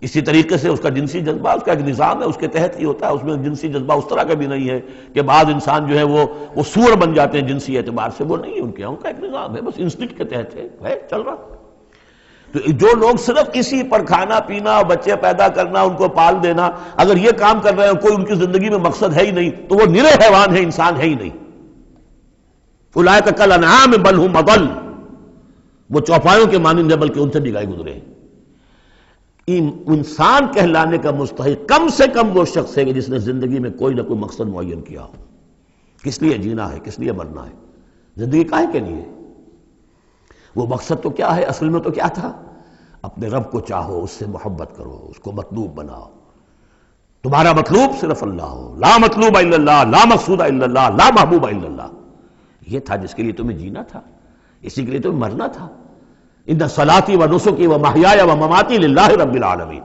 اسی طریقے سے اس کا جنسی جذبہ، اس کا ایک نظام ہے، اس کے تحت ہی ہوتا ہے۔ اس میں جنسی جذبہ اس طرح کا بھی نہیں ہے کہ بعض انسان جو ہے وہ سور بن جاتے ہیں جنسی اعتبار سے، وہ نہیں ہے، ان کا ایک نظام ہے، بس انسٹنکٹ کے تحت ہے چل رہا۔ تو جو لوگ صرف اسی پر کھانا پینا، بچے پیدا کرنا، ان کو پال دینا، اگر یہ کام کر رہے ہیں، کوئی ان کی زندگی میں مقصد ہے ہی نہیں، تو وہ نرے حیوان ہیں، انسان ہے ہی نہیں۔ اولئک کالانعام بل ھم اضل، وہ چوپایوں کے مانند ہیں بلکہ ان سے بھی گئے گزرے ہیں۔ انسان کہلانے کا مستحق کم سے کم وہ شخص ہے کہ جس نے زندگی میں کوئی نہ کوئی مقصد معین کیا ہو۔ کس لیے جینا ہے، کس لیے مرنا ہے، زندگی کاہے کے لیے؟ وہ مقصد تو کیا ہے؟ اصل میں تو کیا تھا؟ اپنے رب کو چاہو، اس سے محبت کرو، اس کو مطلوب بناؤ، تمہارا مطلوب صرف اللہ ہو، لا مطلوب الا اللہ، لا مقصود الا اللہ، لا محبوب الا اللہ۔ یہ تھا جس کے لیے تمہیں جینا تھا، اسی کے لیے تمہیں مرنا تھا۔ ان صلاتی و نسکی و محیای و مماتی للہ رب العالمین۔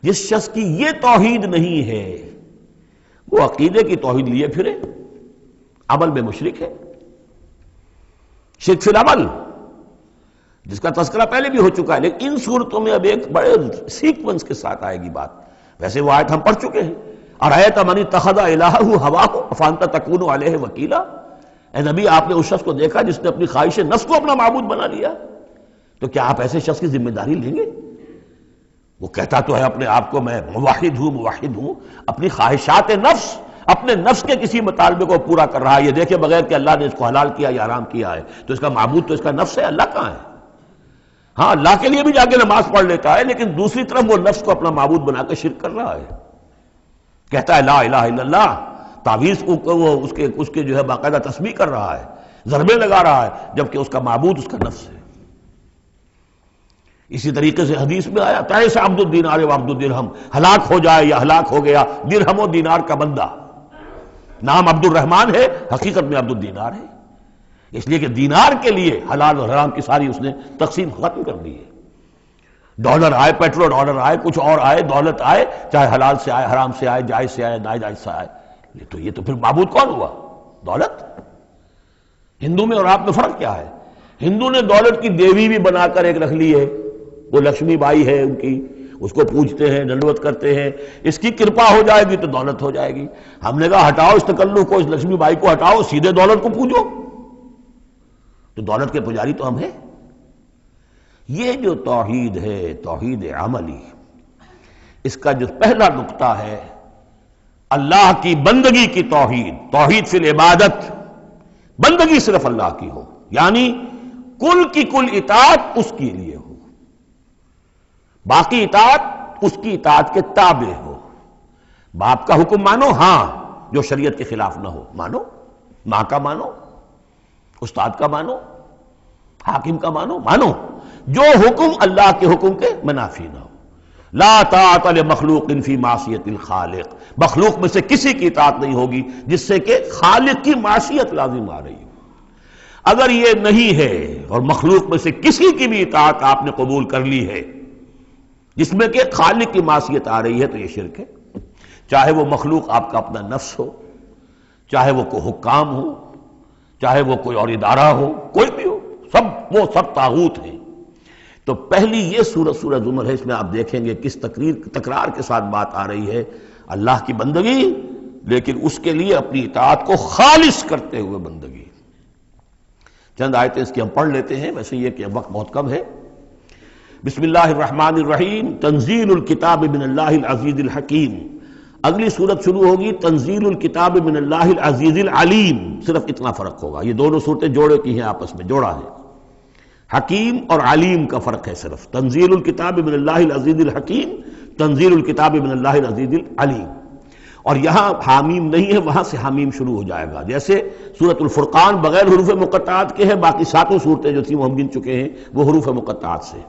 جس شخص کی یہ توحید نہیں ہے وہ عقیدے کی توحید لیے پھرے، عمل میں مشرک ہے، شرک فی العمل، جس کا تذکرہ پہلے بھی ہو چکا ہے، لیکن ان صورتوں میں اب ایک بڑے سیکوینس کے ساتھ آئے گی بات۔ ویسے وہ آیت ہم پڑھ چکے ہیں، ارأیت من اتخذ الہہ ہواہ افانت تکون علیہ وکیلا، اے نبی آپ نے اس شخص کو دیکھا جس نے اپنی خواہش نفس کو اپنا معبود بنا لیا، تو کیا آپ ایسے شخص کی ذمہ داری لیں گے؟ وہ کہتا تو ہے اپنے آپ کو میں موحد ہوں، اپنی خواہشات نفس، اپنے نفس کے کسی مطالبے کو پورا کر رہا ہے۔ یہ دیکھے بغیر کہ اللہ نے اس کو حلال کیا یا حرام کیا ہے، تو اس کا معبود تو اس کا نفس ہے، اللہ کہاں ہے؟ ہاں اللہ کے لیے بھی جا کے نماز پڑھ لیتا ہے، لیکن دوسری طرف وہ نفس کو اپنا معبود بنا کے شرک کر رہا ہے، کہتا ہے لا الہ الا اللہ، تعویذ کو وہ اس کے جو ہے باقاعدہ تسبیح کر رہا ہے، ضربے لگا رہا ہے، جبکہ اس کا معبود اس کا نفس ہے۔ اسی طریقے سے حدیث میں آیا تعیس عبد الدینار و عبد الدرہم، ہلاک ہو جائے یا ہلاک ہو گیا درہم و دینار کا بندہ۔ نام عبد الرحمن ہے، حقیقت میں عبد الدینار ہے، اس لیے کہ دینار کے لیے حلال اور حرام کی ساری اس نے تقسیم ختم کر دی ہے۔ ڈالر آئے، پیٹرو ڈالر آئے، کچھ اور آئے، دولت آئے، چاہے حلال سے آئے، حرام سے آئے، جائز سے آئے، ناجائز سے آئے، یہ تو پھر معبود کون ہوا؟ دولت۔ ہندو میں اور آپ میں فرق کیا ہے؟ ہندو نے دولت کی دیوی بھی بنا کر ایک رکھ لی ہے، وہ لکشمی بائی ہے ان کی، اس کو پوجتے ہیں، دنڈوت کرتے ہیں، اس کی کرپا ہو جائے گی تو دولت ہو جائے گی۔ ہم نے کہا ہٹاؤ اس تکلف کو، اس لکشمی بائی کو ہٹاؤ، سیدھے دولت کو پوجو، تو دولت کے پجاری تو ہم ہیں۔ یہ جو توحید ہے، توحید عملی، اس کا جو پہلا نقطہ ہے اللہ کی بندگی کی توحید، توحید فی العبادت، بندگی صرف اللہ کی ہو، یعنی کل کی کل اطاعت اس کے لیے ہو، باقی اطاعت اس کی اطاعت کے تابع ہو۔ باپ کا حکم مانو، ہاں، جو شریعت کے خلاف نہ ہو مانو، ماں کا مانو، استاد کا مانو، حاکم کا مانو، جو حکم اللہ کے حکم کے منافی نہ ہو۔ لا طاعت لمخلوق فی معصیت الخالق، مخلوق میں سے کسی کی اطاعت نہیں ہوگی جس سے کہ خالق کی معصیت لازم آ رہی ہو۔ اگر یہ نہیں ہے اور مخلوق میں سے کسی کی بھی اطاعت آپ نے قبول کر لی ہے جس میں کہ خالق کی معصیت آ رہی ہے تو یہ شرک ہے، چاہے وہ مخلوق آپ کا اپنا نفس ہو، چاہے وہ کوئی حکام ہو، چاہے وہ کوئی اور ادارہ ہو، کوئی بھی ہو، وہ سب طاغوت ہیں۔ تو پہلی یہ سورہ زمر ہے، اس میں آپ دیکھیں گے کس تکرار کے ساتھ بات آ رہی ہے، اللہ کی بندگی، لیکن اس کے لیے اپنی اطاعت کو خالص کرتے ہوئے بندگی۔ چند آیتیں اس کی ہم پڑھ لیتے ہیں، ویسے یہ کہ وقت بہت کم ہے۔ بسم اللہ الرحمن الرحیم، تنزیل الکتاب من اللہ العزیز الحکیم۔ اگلی صورت شروع ہوگی تنزیل الکتاب من اللہ العزیز العلیم، صرف اتنا فرق ہوگا، یہ دونوں صورتیں جوڑے کی ہیں، آپس میں جوڑا ہے، حکیم اور علیم کا فرق ہے صرف۔ تنزیل الکتاب من اللہ العزیز الحکیم، تنزیل الکتاب من اللہ العزیز العلیم۔ اور یہاں حامیم نہیں ہے، وہاں سے حامیم شروع ہو جائے گا، جیسے سورۃ الفرقان بغیر حروف مقطعات کے ہے، باقی ساتوں صورتیں جو تھیں وہ ہم گن چکے ہیں وہ حروف مقطعات سے۔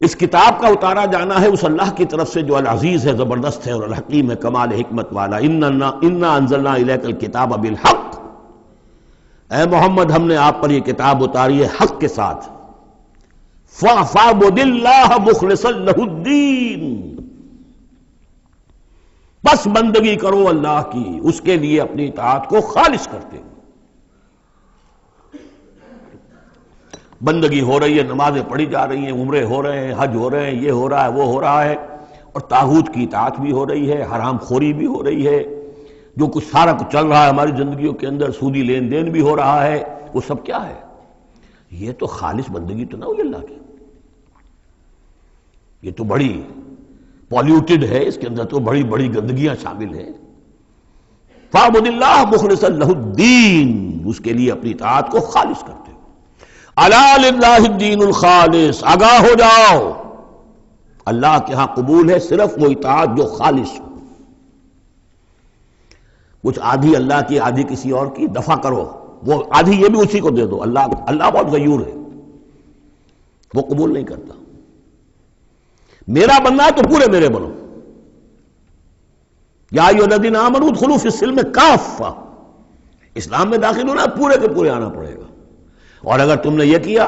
اس کتاب کا اتارا جانا ہے اس اللہ کی طرف سے جو العزیز ہے، زبردست ہے، اور الحکیم ہے، کمال حکمت والا۔ انا انزلنا الیک الکتاب بالحق، اے محمد ہم نے آپ پر یہ کتاب اتاری ہے حق کے ساتھ۔ فاعبد اللہ مخلصا لہ الدین، بس بندگی کرو اللہ کی، اس کے لیے اپنی اطاعت کو خالص کرتے ہو۔ بندگی ہو رہی ہے، نمازیں پڑھی جا رہی ہیں، عمرے ہو رہے ہیں، حج ہو رہے ہیں، یہ ہو رہا ہے، وہ ہو رہا ہے، اور طاغوت کی اطاعت بھی ہو رہی ہے، حرام خوری بھی ہو رہی ہے، جو کچھ سارا کچھ چل رہا ہے ہماری زندگیوں کے اندر، سودی لین دین بھی ہو رہا ہے، وہ سب کیا ہے؟ یہ تو خالص بندگی تو نہ ہوئی اللہ کی، یہ تو بڑی پالیوٹڈ ہے، اس کے اندر تو بڑی بڑی گندگیاں شامل ہیں۔ فاعبد اللہ مخلصا لہ الدین، اس کے لیے اپنی اطاعت کو خالص کرتے ہو۔ الا للہ الدین الخالص، آگاہ ہو جاؤ، اللہ کے ہاں قبول ہے صرف وہ اطاعت جو خالص ہو۔ کچھ آدھی اللہ کی آدھی کسی اور کی، دفع کرو، وہ آدھی یہ بھی اسی کو دے دو۔ اللہ بہت غیور ہے، وہ قبول نہیں کرتا۔ میرا بننا ہے تو پورے میرے بنو، یا ایھا الذین آمنوا ادخلوا فی السلم کافہ، اسلام میں داخل ہونا پورے کے پورے آنا پڑے گا۔ اور اگر تم نے یہ کیا،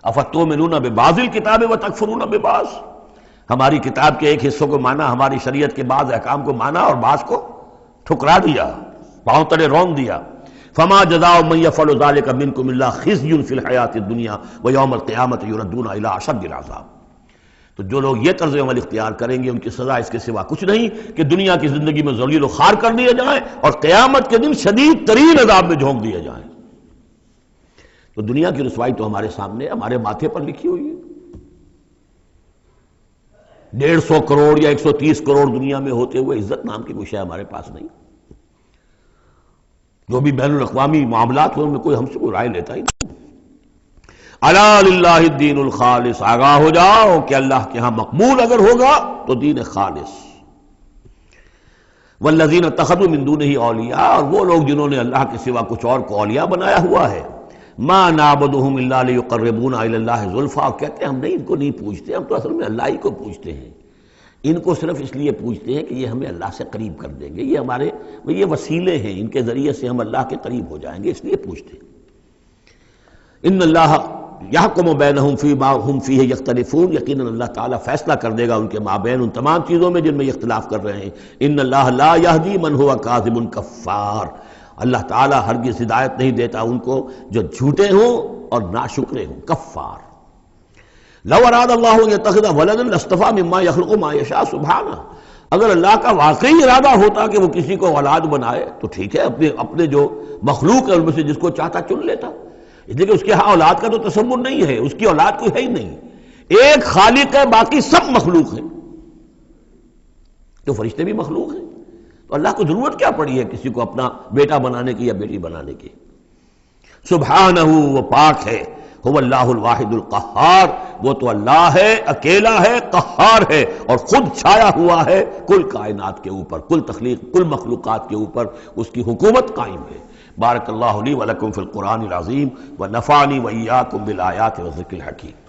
افتؤمنون ببعض الکتاب وتکفرون ببعض، ہماری کتاب کے ایک حصوں کو مانا، ہماری شریعت کے بعض احکام کو مانا اور بعض کو ٹھکرا دیا، پاؤں تلے رون دیا۔ فما جزاء من يفعل ذلك منكم الا خزي في الحیاۃ الدنیا ویوم القیامۃ یردون الى اشد العذاب۔ تو جو لوگ یہ طرز عمل اختیار کریں گے ان کی سزا اس کے سوا کچھ نہیں کہ دنیا کی زندگی میں ذلیل و خوار کر دیے جائیں اور قیامت کے دن شدید ترین عذاب میں جھونک دیے جائیں۔ تو دنیا کی رسوائی تو ہمارے سامنے، ہمارے ماتھے پر لکھی ہوئی ہے۔ 150 کروڑ یا 130 کروڑ دنیا میں ہوتے ہوئے عزت نام کی کوئی شے ہمارے پاس نہیں۔ جو بھی بین الاقوامی معاملات ہیں ان میں کوئی ہم سے کوئی رائے لیتا ہی نہیں۔ الا للہ الدین الخالص، آگاہ ہو جاؤ کہ اللہ کے ہاں مقبول اگر ہوگا تو دین خالص۔ والذین اتخذوا من دونہ اولیاء، اور وہ لوگ جنہوں نے اللہ کے سوا کچھ اور کو اولیاء بنایا ہوا ہے، ما نعبدهم الا لیقربونا الی اللہ زلفیٰ، کہتے ہیں ہم نہیں ان کو نہیں پوچھتے، ہم تو اصل میں اللہ ہی کو پوچھتے ہیں، ان کو صرف اس لیے پوچھتے ہیں کہ یہ ہمیں اللہ سے قریب کر دیں گے، یہ ہمارے یہ وسیلے ہیں، ان کے ذریعے سے ہم اللہ کے قریب ہو جائیں گے، اس لیے پوچھتے ہیں۔ ان اللہ یحکم بینہم فیما ہم فیہ یختلفون، یقیناً اللہ تعالیٰ فیصلہ کر دے گا ان کے مابین ان تمام چیزوں میں جن میں یہ اختلاف کر رہے ہیں۔ ان اللہ لا یہدی من ہوا کاذب کفار، اللہ تعالیٰ ہرگز ہدایت نہیں دیتا ان کو جو جھوٹے ہوں اور ناشکرے ہوں، کفار۔ لو اراد اللہ ان یتخذ ولدا لاصطفى مما يخلق ما یشاء سبحانہ، اگر اللہ کا واقعی ارادہ ہوتا کہ وہ کسی کو اولاد بنائے تو ٹھیک ہے، اپنے جو مخلوق ہے ان میں سے جس کو چاہتا چن لیتا، اس لیے کہ اس کے ہاں اولاد کا تو تصور نہیں ہے، اس کی اولاد کوئی ہے ہی نہیں، ایک خالق ہے، باقی سب مخلوق ہیں، تو فرشتے بھی مخلوق ہیں، تو اللہ کو ضرورت کیا پڑی ہے کسی کو اپنا بیٹا بنانے کی یا بیٹی بنانے کی۔ سبحانہ، وہ پاک ہے، هو اللہ الواحد القہار، وہ تو اللہ ہے، اکیلا ہے، قہار ہے، اور خود چھایا ہوا ہے کل کائنات کے اوپر، کل تخلیق، کل مخلوقات کے اوپر اس کی حکومت قائم ہے۔ بارک اللہ لی ولکم فی القرآن العظیم ونفعنی وإیاکم بالآیات والذکر الحکیم۔